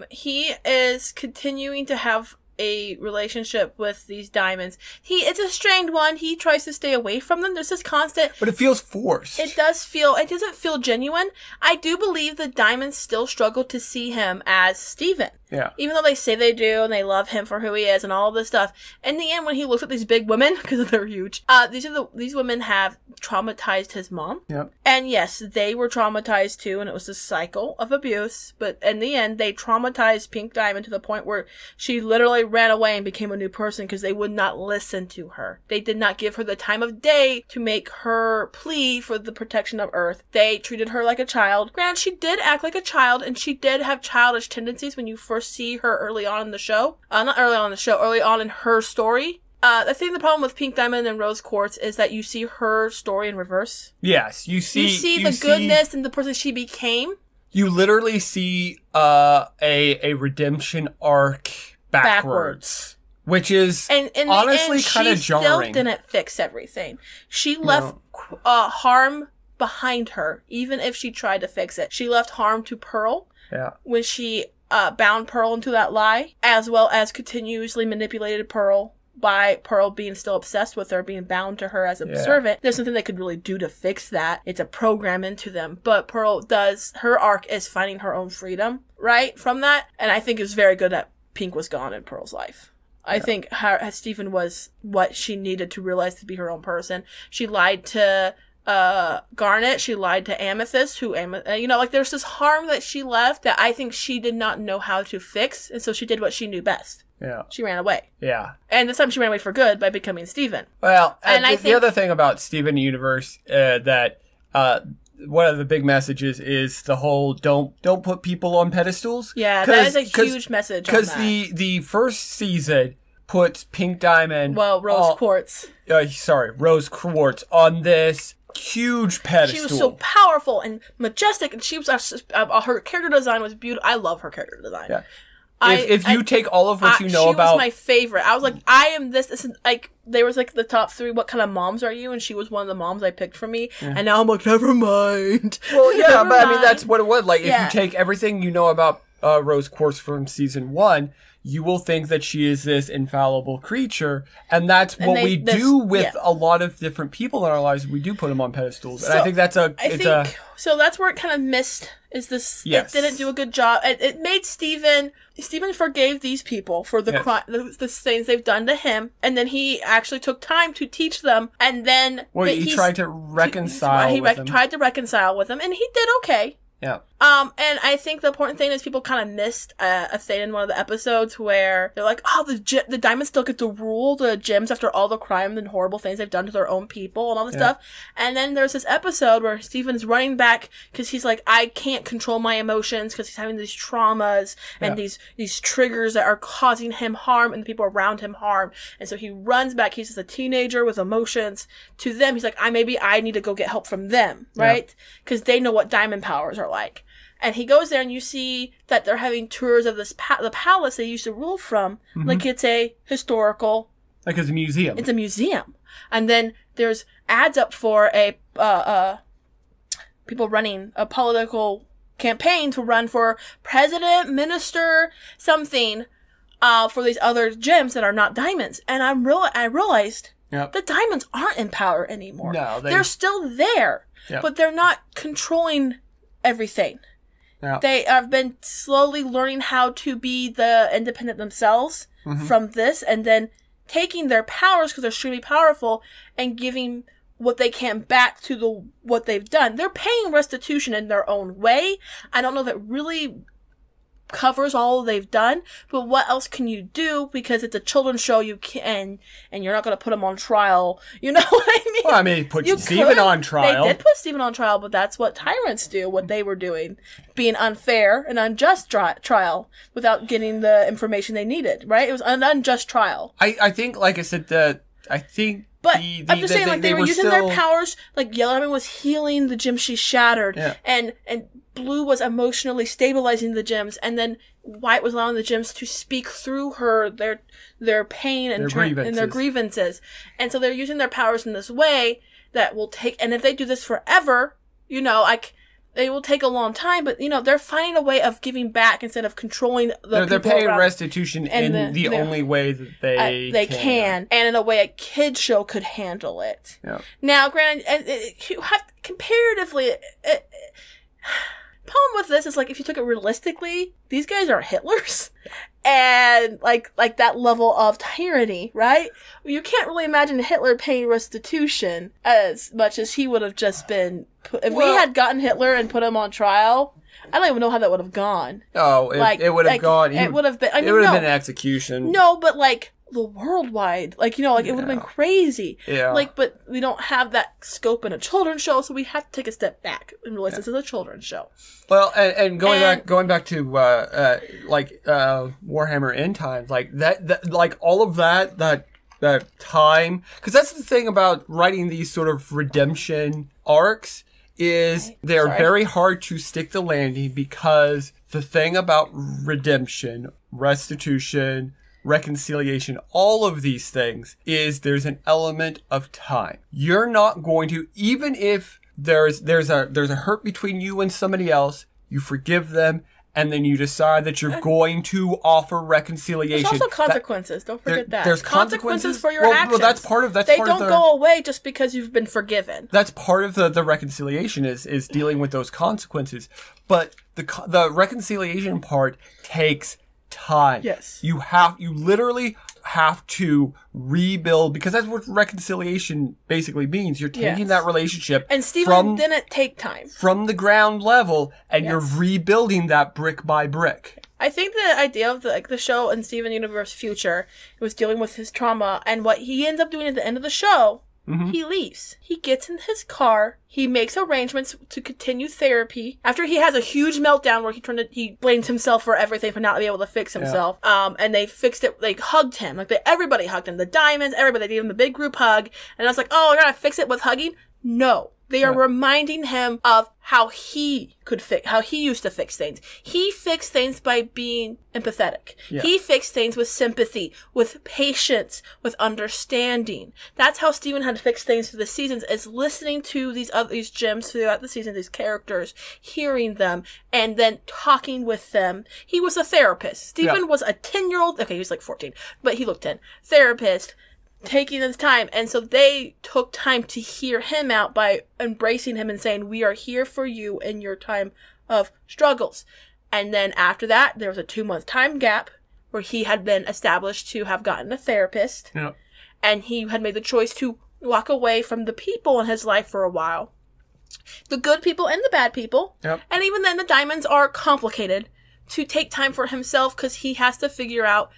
He is continuing to have a relationship with these diamonds. It's a strained one. He tries to stay away from them. There's this constant... But it feels forced. It doesn't feel genuine. I do believe the diamonds still struggle to see him as Steven. Yeah. Even though they say they do, and they love him for who he is, and all this stuff. In the end, when he looks at these big women, because they're huge, these women have traumatized his mom. Yep. And yes, they were traumatized too, and it was a cycle of abuse. But in the end, they traumatized Pink Diamond to the point where she literally ran away and became a new person because they would not listen to her. They did not give her the time of day to make her plea for the protection of Earth. They treated her like a child. Granted, she did act like a child, and she did have childish tendencies when you first see her early on in the show. Early on in her story. I think the problem with Pink Diamond and Rose Quartz is that you see her story in reverse. Yes, you see the goodness and the person she became. You literally see a redemption arc backwards. Which is honestly kind of jarring. She still didn't fix everything. She left harm behind her, even if she tried to fix it. She left harm to Pearl. Yeah. When she bound Pearl into that lie, as well as continuously manipulated Pearl by Pearl being still obsessed with her, being bound to her as a servant. There's nothing they could really do to fix that. It's a program into them. But Pearl her arc is finding her own freedom, right, from that. And I think it's very good that Pink was gone in Pearl's life. I think Stephen was what she needed to realize to be her own person. She lied to Garnet, she lied to Amethyst, there's this harm that she left that I think she did not know how to fix, and so she did what she knew best. Yeah. She ran away. Yeah. And this time she ran away for good by becoming Steven. Well, and I think the other thing about Steven Universe, that one of the big messages is the whole don't put people on pedestals. Yeah, that is a huge message. Because the first season puts Pink Diamond, Rose Quartz on this huge pedestal. She was so powerful and majestic, and she was her character design was beautiful. I love her character design. Yeah. If you take all of what you know about... She was my favorite. I was like, I am this. This is like, there was like the top 3, what kind of moms are you? And she was one of the moms I picked for me. Yeah. And now I'm like, never mind. Well, yeah, but I mean, that's what it was. Like, if you take everything you know about Rose Quartz from season 1, you will think that she is this infallible creature. And that's what we do with a lot of different people in our lives. We do put them on pedestals. And I think that's so that's where it kind of missed, is this, yes. It didn't do a good job. It made Steven forgave these people for the the things they've done to him, and then he actually took time to teach them, and then... Well, he tried to reconcile with them. Tried to reconcile with them, and he did okay. Yeah. And I think the important thing is people kind of missed a thing in one of the episodes where they're like, oh, the diamonds still get to rule the gems after all the crimes and horrible things they've done to their own people and all this stuff. And then there's this episode where Steven's running back because he's like, I can't control my emotions because he's having these traumas and these triggers that are causing him harm and the people around him harm. And so he runs back. He's just a teenager with emotions. To them, he's like, I need to go get help from them, right? Because they know what diamond powers are like. And he goes there and you see that they're having tours of this the palace they used to rule from. Mm-hmm. Like it's a historical... Like it's a museum. It's a museum. And then there's ads up for people running a political campaign to run for president, minister, something, for these other gems that are not diamonds. And I realized Yep. The diamonds aren't in power anymore. No, they're still there, yep. but they're not controlling everything. Yep. They have been slowly learning how to be the independent themselves from this, and then taking their powers, because they're extremely powerful, and giving what they can back to what they've done. They're paying restitution in their own way. I don't know if it really covers all they've done, but what else can you do? Because it's a children's show, you can, and you're not going to put them on trial. You know what I mean? Well, I mean, put Stephen on trial. They did put Stephen on trial, but that's what tyrants do, what they were doing. Being unfair and unjust trial without getting the information they needed, right? It was an unjust trial. I think, like I said, I think... But I'm just saying, like, they were using their powers. Like, Yellow was healing the gems she shattered, and Blue was emotionally stabilizing the gems, and then White was allowing the gems to speak through her their pain and their grievances. And so they're using their powers in this way that will take. And if they do this forever, you know, they will take a long time, but, you know, they're finding a way of giving back instead of controlling the They're paying restitution in the only way that they can. And in a way a kid's show could handle it. Yeah. Now, granted, you have comparatively... problem with this is, like, if you took it realistically, these guys are Hitlers. And, like that level of tyranny, right? You can't really imagine Hitler paying restitution as much as he would have just been... If we had gotten Hitler and put him on trial, I don't even know how that would have gone. Oh, it would have gone... It would have been... I mean, it would have been an execution. No, but, like... the worldwide, like, you know, like, it would have been crazy. Yeah. Like, but we don't have that scope in a children's show, so we have to take a step back and realize this is a children's show. Well, and going back to Warhammer End Times, like that like all of that time, because that's the thing about writing these sort of redemption arcs is they're very hard to stick the landing, because the thing about redemption, restitution, reconciliation, all of these things is there's an element of time. You're not going to, even if there's a hurt between you and somebody else, you forgive them, and then you decide that you're going to offer reconciliation. There's also consequences. Don't forget that. There's consequences for your actions. Well, that's part of they don't go away just because you've been forgiven. That's part of the reconciliation is dealing with those consequences. But the reconciliation part takes time. Yes. You literally have to rebuild, because that's what reconciliation basically means. You're taking that relationship, and Stephen didn't take time from the ground level, and you're rebuilding that brick by brick. I think the idea of the show in Steven Universe Future was dealing with his trauma, and what he ends up doing at the end of the show. He leaves. He gets in his car. He makes arrangements to continue therapy. After he has a huge meltdown where he blames himself for everything, for not being able to fix himself. And they fixed it. They hugged him. Like, everybody hugged him. The Diamonds, everybody. They gave him a big group hug. And I was like, oh, you're gonna fix it with hugging? No. They are reminding him of how he used to fix things. He fixed things by being empathetic. Yeah. He fixed things with sympathy, with patience, with understanding. That's how Steven had to fix things through the seasons, is listening to these gems throughout the season, these characters, hearing them, and then talking with them. He was a therapist. Steven was a 10-year-old, okay, he was like 14, but he looked 10. Therapist. Taking his time, and so they took time to hear him out by embracing him and saying, we are here for you in your time of struggles. And then after that, there was a 2-month time gap where he had been established to have gotten a therapist, and he had made the choice to walk away from the people in his life for a while. The good people and the bad people. And even then, the Diamonds are complicated, to take time for himself, because he has to figure out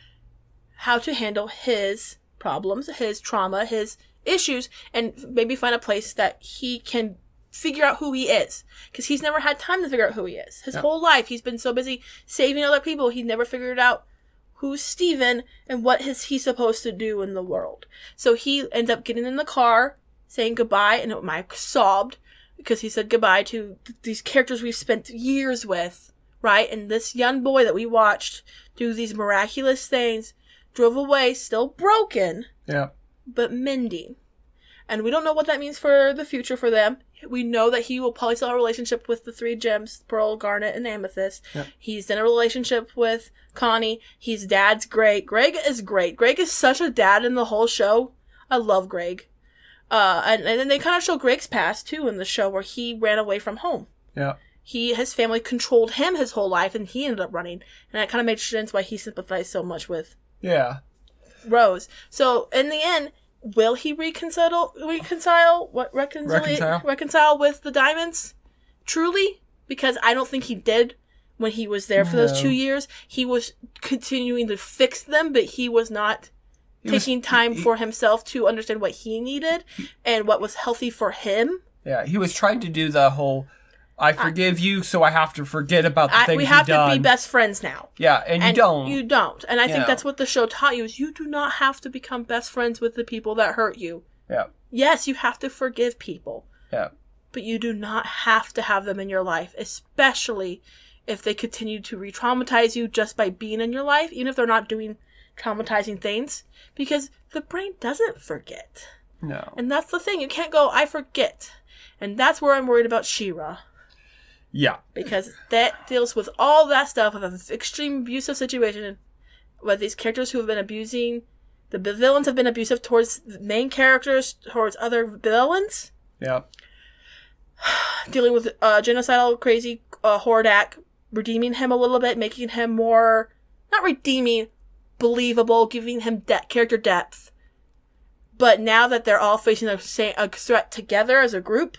how to handle his problems, his trauma, his issues, and maybe find a place that he can figure out who he is. Because he's never had time to figure out who he is. His whole life, he's been so busy saving other people, he never figured out who's Steven and what is he supposed to do in the world. So he ends up getting in the car, saying goodbye, and Mike sobbed, because he said goodbye to these characters we've spent years with, right? And this young boy that we watched do these miraculous things, drove away, still broken, but mending. And we don't know what that means for the future for them. We know that he will probably still have a relationship with the 3 gems, Pearl, Garnet, and Amethyst. He's in a relationship with Connie. His dad's great. Greg is great. Greg is such a dad in the whole show. I love Greg. And then they kind of show Greg's past, too, in the show, where he ran away from home. Yeah. His family controlled him his whole life, and he ended up running. And that kind of made sense why he sympathized so much with Rose. So, in the end, will he reconcile with the Diamonds? Truly? Because I don't think he did when he was there for those 2 years. He was continuing to fix them, but he was not taking time for himself to understand what he needed and what was healthy for him. Yeah, he was trying to do the whole, I forgive you, so I have to forget about the things we you've have done. to be best friends now. Yeah, and you don't. You don't. And I think that's what the show taught you, is you do not have to become best friends with the people that hurt you. Yeah. Yes, you have to forgive people. Yeah. But you do not have to have them in your life, especially if they continue to re-traumatize you just by being in your life, even if they're not doing traumatizing things, because the brain doesn't forget. No. And that's the thing. You can't go, I forget. And that's where I'm worried about She-Ra. Yeah. Because that deals with all that stuff of an extreme abusive situation with these characters who have been abusing. The villains have been abusive towards the main characters, towards other villains. Yeah. Dealing with genocidal, crazy Hordak, redeeming him a little bit, making him more, not redeeming, believable, giving him character depth. But now that they're all facing a threat together as a group,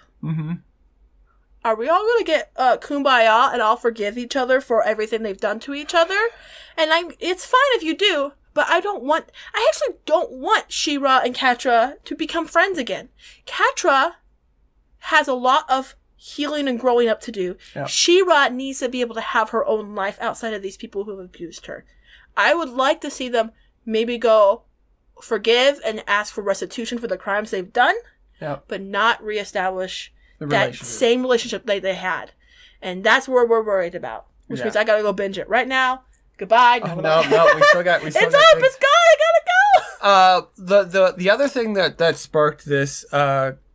are we all going to get kumbaya and all forgive each other for everything they've done to each other? And it's fine if you do, but I actually don't want She-Ra and Catra to become friends again. Catra has a lot of healing and growing up to do. Yeah. She-Ra needs to be able to have her own life outside of these people who have abused her. I would like to see them maybe go forgive and ask for restitution for the crimes they've done, but not reestablish that same relationship that they had. And that's where we're worried about. Which means I gotta go binge it right now. Goodbye. Oh, no, we still got it's up, it's gone, I gotta go! The other thing that sparked this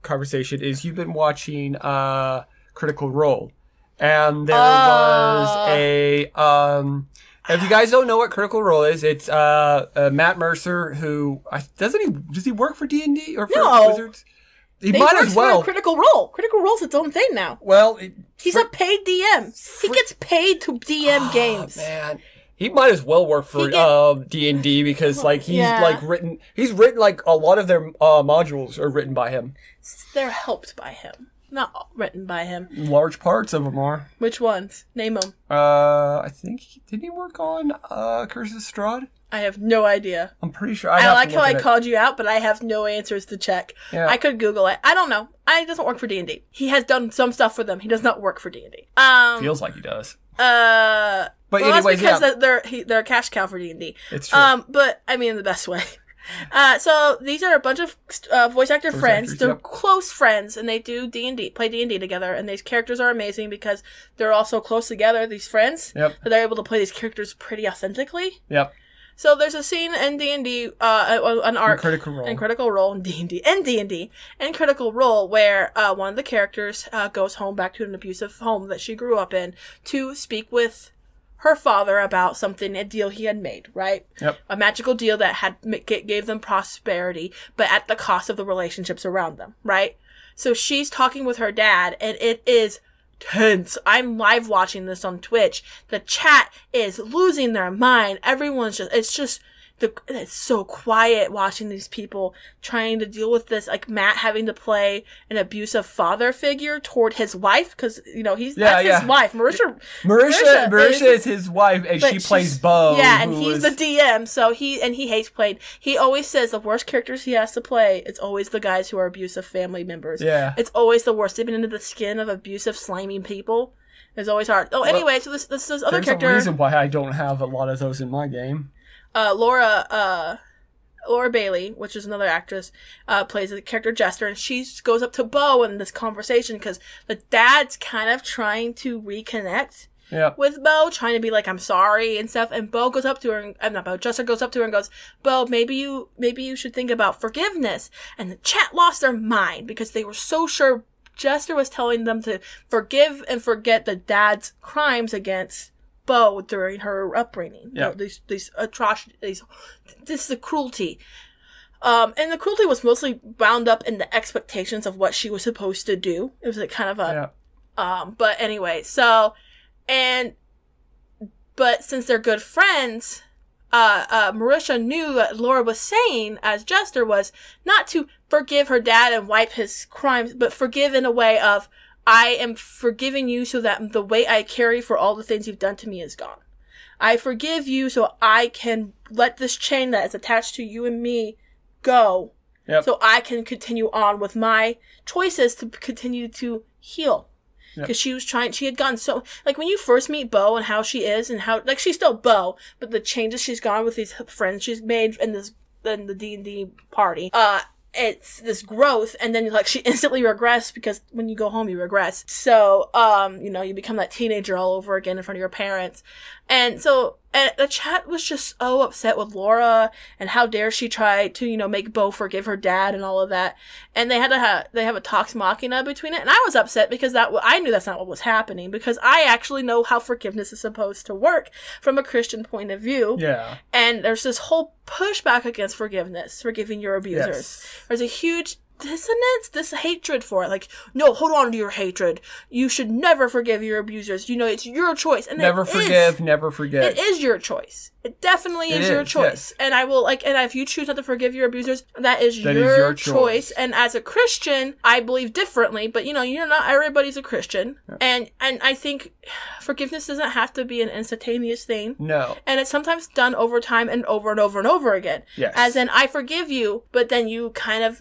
conversation is you've been watching Critical Role. And there was a if you guys don't know what Critical Role is, it's Matt Mercer, who does he work for D&D or for Wizards? He might as well. For Critical Role. Critical Role's its own thing now. Well, he's a paid DM. He gets paid to DM games. Man, he might as well work for D&D because he's written like a lot of their modules are written by him. They're helped by him. Not written by him. Large parts of them are. Which ones? Name them. I think did he work on Curse of Strahd? I have no idea. I'm pretty sure. I like how I called you out, but I have no answers to check. Yeah. I could Google it. I don't know. He doesn't work for D&D. He has done some stuff for them. He does not work for D&D. Feels like he does. But anyways, that's because they're a cash cow for D&D. It's true. But I mean in the best way. So these are a bunch of voice actor friends. They're close friends, and they do play D&D together. And these characters are amazing because they're all so close together. These friends, that they're able to play these characters pretty authentically. Yep. So there's a scene in D&D, an arc in Critical Role in D&D, and Critical Role where one of the characters goes home back to an abusive home that she grew up in to speak with her father about a deal he had made, right? Yep. A magical deal that gave them prosperity, but at the cost of the relationships around them, right? So she's talking with her dad, and it is tense. I'm live watching this on Twitch. The chat is losing their mind. Everyone's it's so quiet watching these people trying to deal with this, like Matt having to play an abusive father figure toward his wife, because, his wife. Marisha is his wife, and she plays Bo. Yeah, and he's the DM, so he hates playing. He always says the worst characters he has to play, it's always the guys who are abusive family members. Yeah. It's always the worst. They've been into the skin of abusive, slimy people. It's always hard. Oh, anyway, so this other character. There's a reason why I don't have a lot of those in my game. Laura Bailey, which is another actress, plays the character Jester, and she goes up to Bo in this conversation because the dad's kind of trying to reconnect with Bo, trying to be like, I'm sorry and stuff, and Bo goes up to her, Jester goes up to her and goes, Bo, maybe you should think about forgiveness. And the chat lost their mind because they were so sure Jester was telling them to forgive and forget the dad's crimes against Bo during her upbringing. Yeah. These atrocities, this is the cruelty. And the cruelty was mostly bound up in the expectations of what she was supposed to do. It was like kind of a, but anyway, but since they're good friends, Marisha knew that Laura was saying, as Jester, was not to forgive her dad and wipe his crimes, but forgive in a way of, I am forgiving you so that the weight I carry for all the things you've done to me is gone. I forgive you so I can let this chain that is attached to you and me go. So I can continue on with my choices to continue to heal. Because she had gone so, like, when you first meet Bo and how she is and how, like, she's still Bo, but the changes she's gone with these friends she's made in the D&D party, it's this growth, and then, like, she instantly regressed, because when you go home, you regress. So, you become that teenager all over again in front of your parents. And so, and the chat was just so upset with Laura, and how dare she try to, make Bo forgive her dad and all of that. And they have a Tox Machina between it, and I was upset because I knew that's not what was happening, because I actually know how forgiveness is supposed to work from a Christian point of view. Yeah. And there's this whole pushback against forgiving your abusers. Yes. There's a huge dissonance, this hatred for it. Like, no, hold on to your hatred. You should never forgive your abusers. It's your choice. And never forgive, never forget. It is your choice. It definitely is your choice. Yes. And I will, and if you choose not to forgive your abusers, that is your choice. And as a Christian, I believe differently, but not everybody's a Christian. Yeah. And I think forgiveness doesn't have to be an instantaneous thing. No. And it's sometimes done over time and over and over and over again. Yes. As in, I forgive you, but then you ever,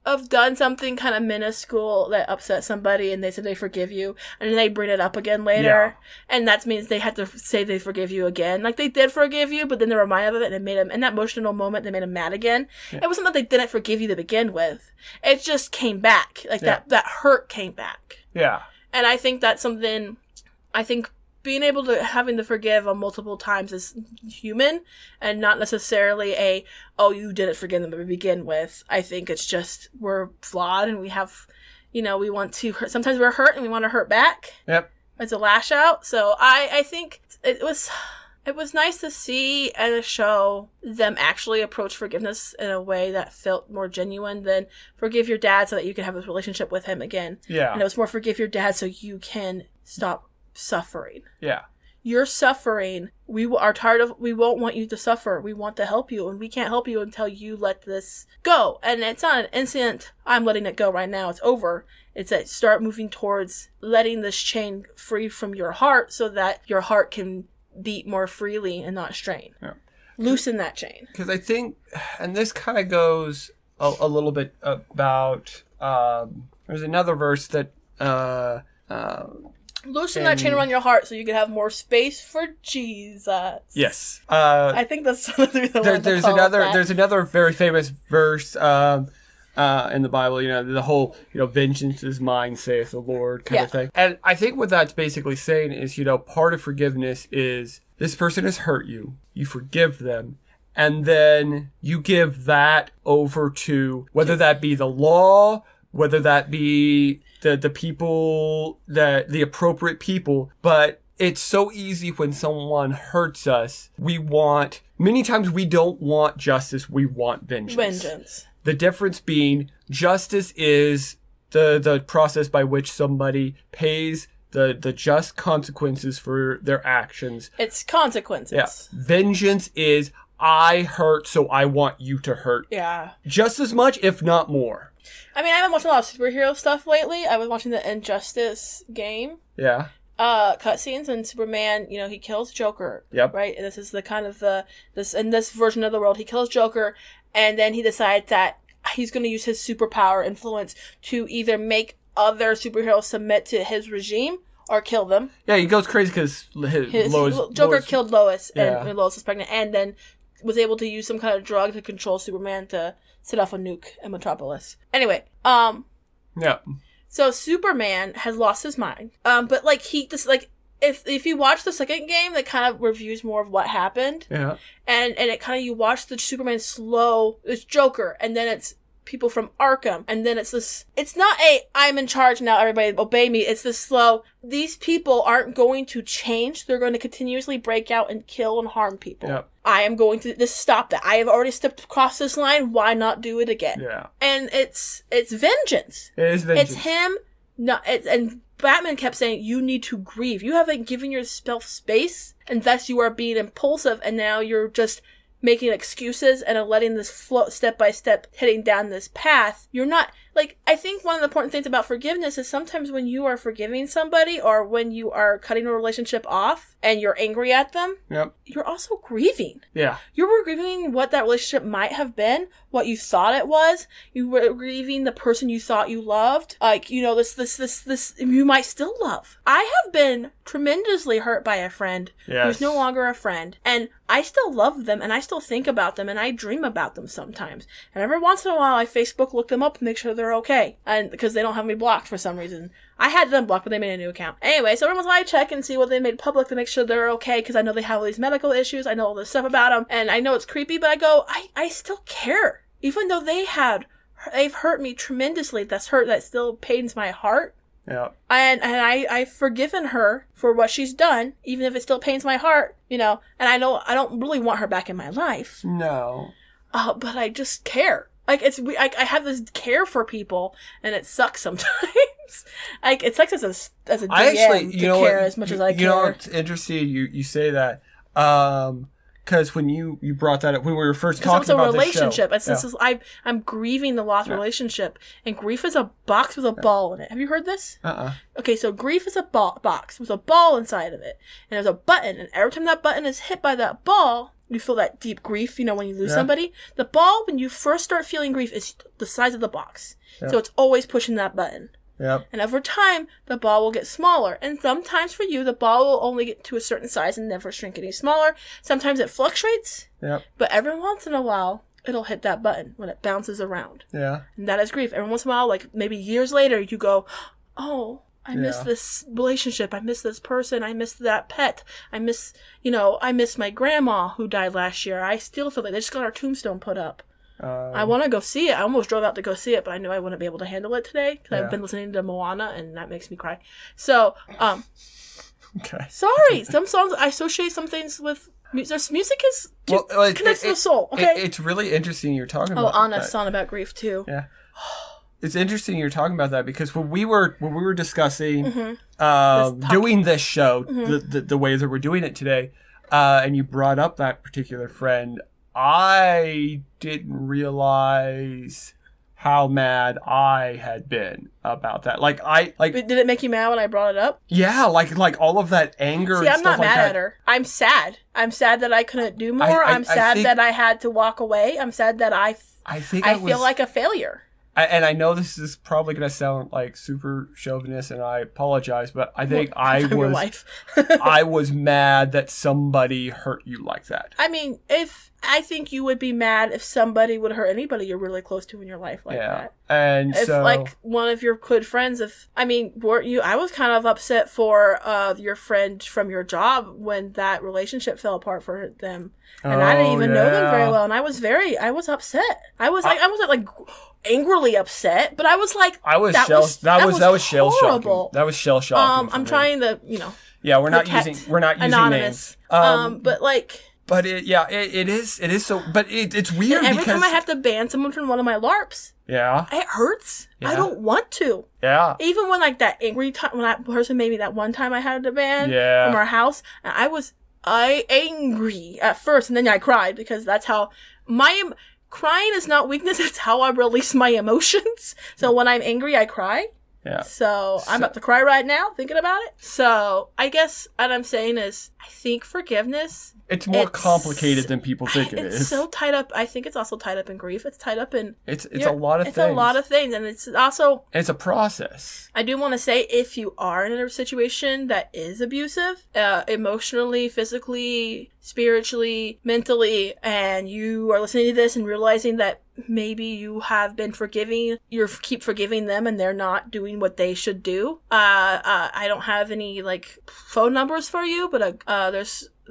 have done something kind of minuscule that upset somebody and they said they forgive you, and then they bring it up again later, and that means they had to say they forgive you again. Like, they did forgive you, but then they were reminded of it, and it made them, in that emotional moment, they made them mad again. Yeah. It wasn't that they didn't forgive you to begin with. It just came back. That hurt came back. Yeah. And I think that's something, being able to having to forgive on multiple times is human, and not necessarily you didn't forgive them to begin with. I think it's just we're flawed, and we have, we want to hurt. Sometimes we're hurt and we want to hurt back. Yep. It's a lash out. So I think it was nice to see and to show them actually approach forgiveness in a way that felt more genuine than forgive your dad so that you can have a relationship with him again. Yeah. And it was more forgive your dad so you can stop suffering. Yeah. You're suffering. We are tired of, we won't want you to suffer. We want to help you, and we can't help you until you let this go. And it's not an instant, I'm letting it go right now, it's over. It's that start moving towards letting this chain free from your heart so that your heart can beat more freely and not strain. Yeah. Loosen that chain. Because I think, and this kind of goes a little bit about, there's another verse that, loosen that chain around your heart so you can have more space for Jesus. Yes. I think that's there's another very famous verse in the Bible, the whole, vengeance is mine, saith the Lord kind of thing. And I think what that's basically saying is, part of forgiveness is this person has hurt you. You forgive them. And then you give that over to, whether that be the law, whether that be the people, the appropriate people. But it's so easy when someone hurts us. Many times we don't want justice, we want vengeance. The difference being, justice is the process by which somebody pays the just consequences for their actions. It's consequences. Yeah. Vengeance is, I hurt, so I want you to hurt. Yeah. Just as much, if not more. I mean, I haven't watched a lot of superhero stuff lately. I was watching the Injustice game. Yeah. Cutscenes, and Superman, he kills Joker. Yep. Right? And this is the kind of in this version of the world, he kills Joker, and then he decides that he's going to use his superpower influence to either make other superheroes submit to his regime or kill them. Yeah, he goes crazy because Joker killed Lois, and Lois was pregnant, and then was able to use some kind of drug to control Superman to set off a nuke in Metropolis. Anyway, yeah. So Superman has lost his mind. But if you watch the second game, that kind of reviews more of what happened. Yeah. And it kind of, you watch the Superman slow, it's Joker, and then it's people from Arkham. And then it's this, it's not a, I'm in charge now, everybody obey me. It's this slow, these people aren't going to change. They're going to continuously break out and kill and harm people. Yep. I am going to just stop that. I have already stepped across this line. Why not do it again? Yeah. And it's vengeance. It is vengeance. It's him. And Batman kept saying, you need to grieve. You haven't given yourself space, and thus you are being impulsive, and now you're just making excuses and letting this flow step by step, heading down this path. You're not, like, I think one of the important things about forgiveness is sometimes when you are forgiving somebody or when you are cutting a relationship off and you're angry at them, you're also grieving. Yeah. You were grieving what that relationship might have been, what you thought it was. You were grieving the person you thought you loved. Like, you know, this you might still love. I have been tremendously hurt by a friend who's no longer a friend. And I still love them and I still think about them and I dream about them sometimes. And every once in a while I Facebook look them up and make sure they're okay. And because they don't have me blocked for some reason. I had them blocked, but they made a new account. Anyway, so every once in a while I check and see what they made public to make sure they're okay, because I know they have all these medical issues. I know all this stuff about them. And I know it's creepy, but I go, I still care. Even though they've hurt me tremendously. That's hurt that still pains my heart. Yeah. And I've forgiven her for what she's done, even if it still pains my heart, you know. And I know I don't really want her back in my life. No. But I just care. Like, I have this care for people, and it sucks sometimes. Like, it sucks as a DM to care as much as I care. You know, it's interesting you say that. Because when you brought that up, when we were first talking about this show. It's relationship. I'm grieving the lost relationship. And grief is a box with a ball in it. Have you heard this? Okay, so grief is a box with a ball inside of it. And there's a button. And every time that button is hit by that ball, you feel that deep grief, you know, when you lose somebody. The ball, when you first start feeling grief, is the size of the box. So it's always pushing that button. Yep. And over time, the ball will get smaller. And sometimes for you, the ball will only get to a certain size and never shrink any smaller. Sometimes it fluctuates. Yep. But every once in a while, it'll hit that button when it bounces around. Yeah. And that is grief. Every once in a while, like maybe years later, you go, oh, I miss this relationship. I miss this person. I miss that pet. I miss my grandma who died last year. I still feel like they just got our tombstone put up. I want to go see it. I almost drove out to go see it, but I knew I wouldn't be able to handle it today because I've been listening to Moana, and that makes me cry. So, okay. Sorry. Some songs, I associate some things with music connects to the soul. Okay. It's really interesting you're talking about. Oh, Anna's song about grief too. Yeah. It's interesting you're talking about that because when we were discussing doing this show the way that we're doing it today, and you brought up that particular friend, I didn't realize how mad I had been about that. Did it make you mad when I brought it up? Yeah, like all of that anger. See, and I'm not mad at her. I'm sad. I'm sad that I couldn't do more. I'm sad that I had to walk away. I'm sad that I feel like a failure. And I know this is probably going to sound like super chauvinist, and I apologize, but I think I was mad that somebody hurt you like that. I mean, I think you would be mad if somebody would hurt anybody you're really close to in your life like that. And if, so, like, one of your good friends, weren't you? I was kind of upset for your friend from your job when that relationship fell apart for them, and I didn't even know them very well, and I was upset. I was like angrily upset, but I was like, that was shell shocking. That was shell shocking. I'm trying to, yeah, we're not using anonymous names. But like. But it is so. But it's weird. And every time I have to ban someone from one of my LARPs, it hurts. Yeah. I don't want to. Yeah. Even when like that angry time when that person made me that one time I had to ban from our house, and I was angry at first, and then I cried because that's how crying is not weakness. It's how I release my emotions. So when I'm angry, I cry. Yeah. So I'm about to cry right now thinking about it. So I guess what I'm saying is I think forgiveness. It's more complicated than people think it is. It's so tied up. I think it's also tied up in grief. It's tied up in... It's a lot of things. It's a lot of things. And it's also... It's a process. I do want to say if you are in a situation that is abusive, emotionally, physically, spiritually, mentally, and you are listening to this and realizing that maybe you have been keep forgiving them and they're not doing what they should do. I don't have any, phone numbers for you, but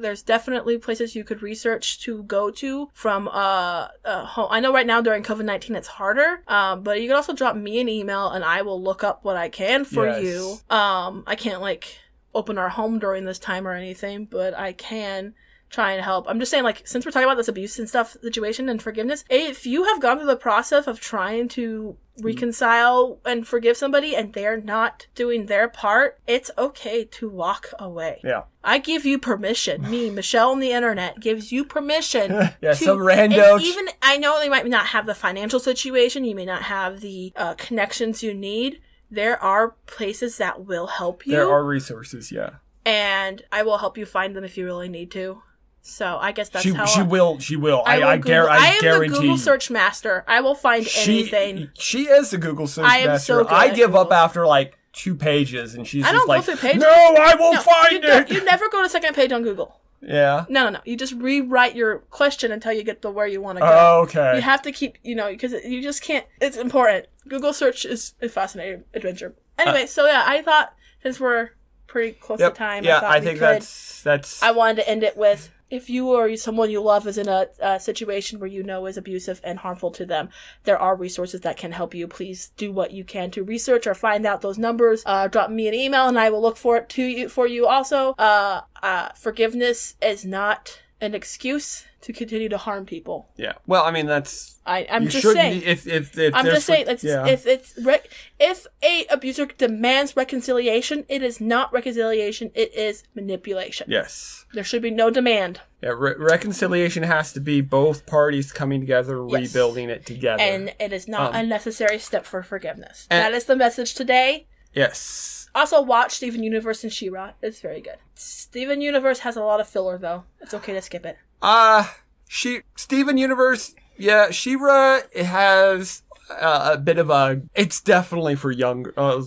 there's definitely places you could research to go to from home. I know right now during COVID-19 it's harder, but you can also drop me an email and I will look up what I can for you. I can't like open our home during this time or anything, but I can try and help. I'm just saying, like, since we're talking about this abuse and stuff situation and forgiveness, if you have gone through the process of trying to reconcile and forgive somebody and they're not doing their part, it's okay to walk away. Yeah. I give you permission. Me, Michelle on the internet, gives you permission. Yeah, some rando. Even, I know they might not have the financial situation, you may not have the connections you need. There are places that will help you. There are resources, yeah. And I will help you find them if you really need to. So I guess that's how she will. I am guarantee. the Google search master. I will find anything. She is the Google search master. I am so good I give Google. up after like 2 pages, and she's I just don't like, go through pages. "No, I won't find it." You never go to second page on Google. Yeah. No. You just rewrite your question until you get to where you want to go. Oh, okay. You have to keep, because you just can't. It's important. Google search is a fascinating adventure. Anyway, so yeah, I thought since we're pretty close to time, I think that's. I wanted to end it with, if you or someone you love is in a situation where you know is abusive and harmful to them, there are resources that can help you. Please do what you can to research or find out those numbers. Drop me an email and I will look for it for you also. Forgiveness is not an excuse to continue to harm people. Yeah. Well, I mean, that's. I'm just saying. If a abuser demands reconciliation, it is not reconciliation. It is manipulation. Yes. There should be no demand. Yeah. Reconciliation has to be both parties coming together, rebuilding it together, and it is not a necessary step for forgiveness. That is the message today. Yes. Also, watch Steven Universe and She-Ra. It's very good. Steven Universe has a lot of filler, though. It's okay to skip it. Steven Universe, yeah, She-Ra, it has a bit of a. It's definitely for younger. No,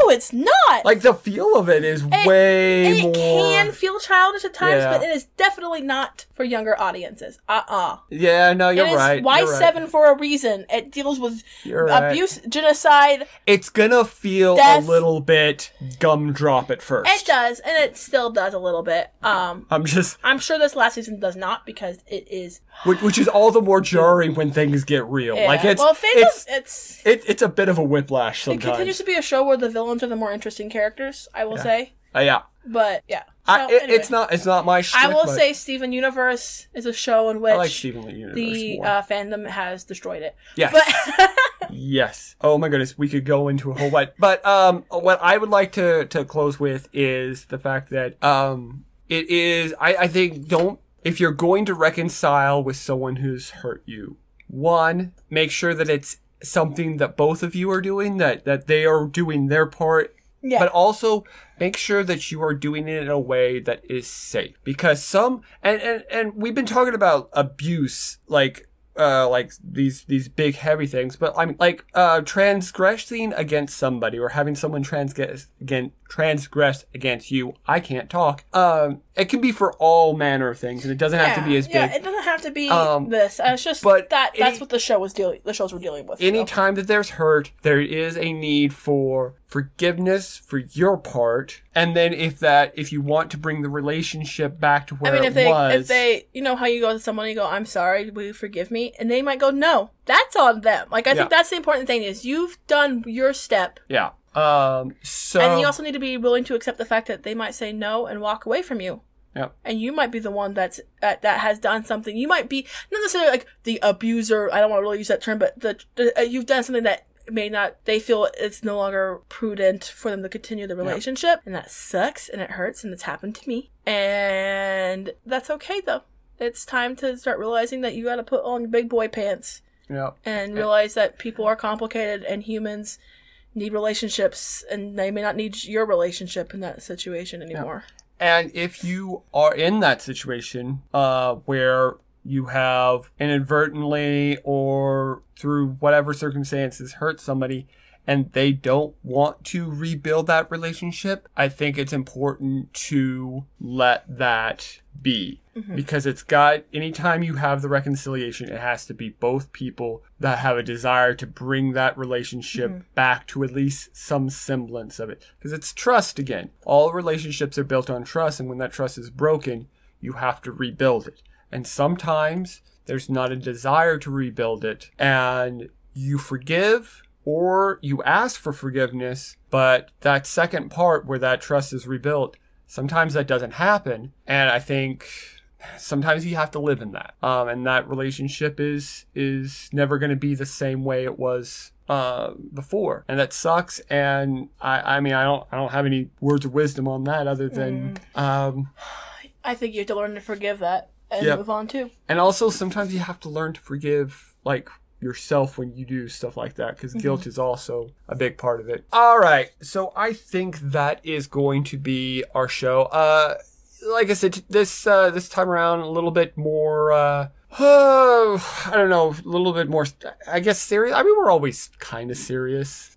it's not. Like the feel of it is way more. It can feel childish at times, but it is definitely not for younger audiences. Yeah, no, you're right. It is Y7 for a reason. It deals with abuse, genocide. It's gonna feel death. A little bit gumdrop at first. It does, and it still does a little bit. I'm sure this last season does not, because it is. Which is all the more jarring when things get real. Yeah. Like it's a bit of a whiplash sometimes. It continues to be a show where the villains are the more interesting characters, I will say. Yeah. But yeah. So, anyway, it's not my shtick, I will say Steven Universe is a show in which I like Steven Universe the fandom has destroyed it. Yes. But yes. Oh my goodness, we could go into a whole lot. But what I would like to close with is the fact that it is I think if you're going to reconcile with someone who's hurt you, one, make sure that it's something that both of you are doing, that they are doing their part. Yeah. But also make sure that you are doing it in a way that is safe, because and we've been talking about abuse like these big heavy things, but I mean like transgressing against somebody or having someone transgress against you. I can't talk. It can be for all manner of things, and it doesn't have to be as big. Yeah, it doesn't have to be this. It's just that's what the shows were dealing with. Anytime that there's hurt, there is a need for forgiveness for your part, and then if you want to bring the relationship back to where if they how you go to someone and you go, "I'm sorry, will you forgive me?" and they might go, "No," that's on them. Like I think that's the important thing, is you've done your step. Yeah. And you also need to be willing to accept the fact that they might say no and walk away from you. Yeah. And you might be the one that has done something. You might be not necessarily like the abuser. I don't want to really use that term, but you've done something that they feel it's no longer prudent for them to continue the relationship. And that sucks and it hurts, and it's happened to me. And that's okay though. It's time to start realizing that you got to put on big boy pants. Yeah. And realize that people are complicated and humans need relationships, and they may not need your relationship in that situation anymore. Yeah. And if you are in that situation where you have inadvertently or through whatever circumstances hurt somebody and they don't want to rebuild that relationship, I think it's important to let that be. Mm-hmm. Because anytime you have the reconciliation, it has to be both people that have a desire to bring that relationship back to at least some semblance of it. Because it's trust again. All relationships are built on trust, and when that trust is broken, you have to rebuild it. And sometimes there's not a desire to rebuild it, and you forgive or you ask for forgiveness, but that second part where that trust is rebuilt, sometimes that doesn't happen. And I think sometimes you have to live in that. And that relationship is never going to be the same way it was before. And that sucks. And I mean, I don't have any words of wisdom on that other than I think you have to learn to forgive that and move on too. And also sometimes you have to learn to forgive like yourself when you do stuff like that, because guilt is also a big part of it. All right, so I think that is going to be our show. Like I said, this time around a little bit more I don't know, a little bit more, I guess, serious. I mean, we're always kind of serious.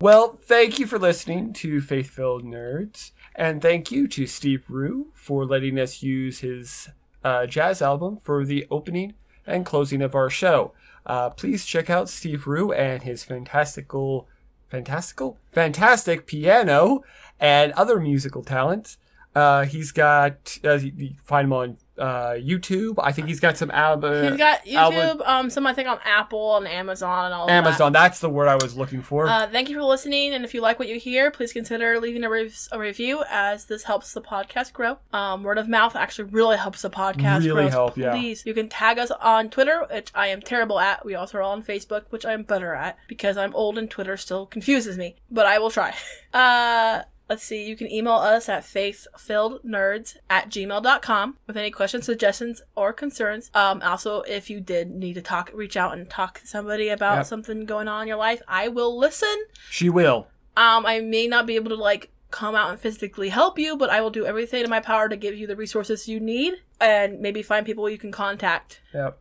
Well, thank you for listening to Faith-Filled Nerds, and thank you to Steve Rue for letting us use his jazz album for the opening and closing of our show. Please check out Steve Rue and his fantastic piano and other musical talents. He's got, you find him on YouTube. I think he's got some album. He's got YouTube, some I think on Apple and Amazon and all Amazon, that. That's the word I was looking for. Thank you for listening, and if you like what you hear, please consider leaving a review, as this helps the podcast grow. Word of mouth actually really helps the podcast grow. Really help, yeah. Please, you can tag us on Twitter, which I am terrible at. We also are on Facebook, which I am better at, because I'm old and Twitter still confuses me. But I will try. Let's see, you can email us at faithfillednerds@gmail.com with any questions, suggestions, or concerns. Also, if you did need to reach out and talk to somebody about something going on in your life, I will listen. She will. I may not be able to, come out and physically help you, but I will do everything in my power to give you the resources you need and maybe find people you can contact. Yep.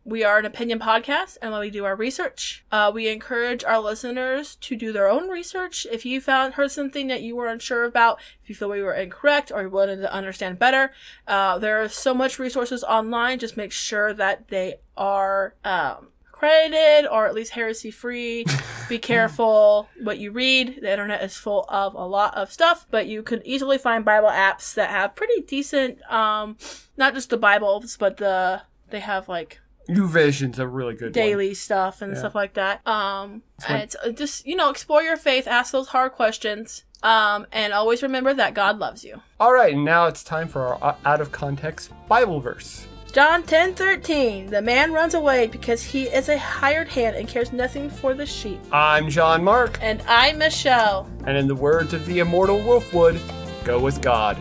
We are an opinion podcast, and when we do our research, we encourage our listeners to do their own research. If you heard something that you were unsure about, if you feel we were incorrect or you wanted to understand better, there are so much resources online. Just make sure that they are accredited or at least heresy-free. Be careful what you read. The internet is full of a lot of stuff, but you can easily find Bible apps that have pretty decent, not just the Bibles, but they have New Vision's a really good daily stuff and stuff like that. And it's just, explore your faith, ask those hard questions, and always remember that God loves you. All right, and now it's time for our out of context Bible verse. John 10:13. The man runs away because he is a hired hand and cares nothing for the sheep. I'm John Mark. And I'm Michelle. And in the words of the immortal Wolfwood, go with God.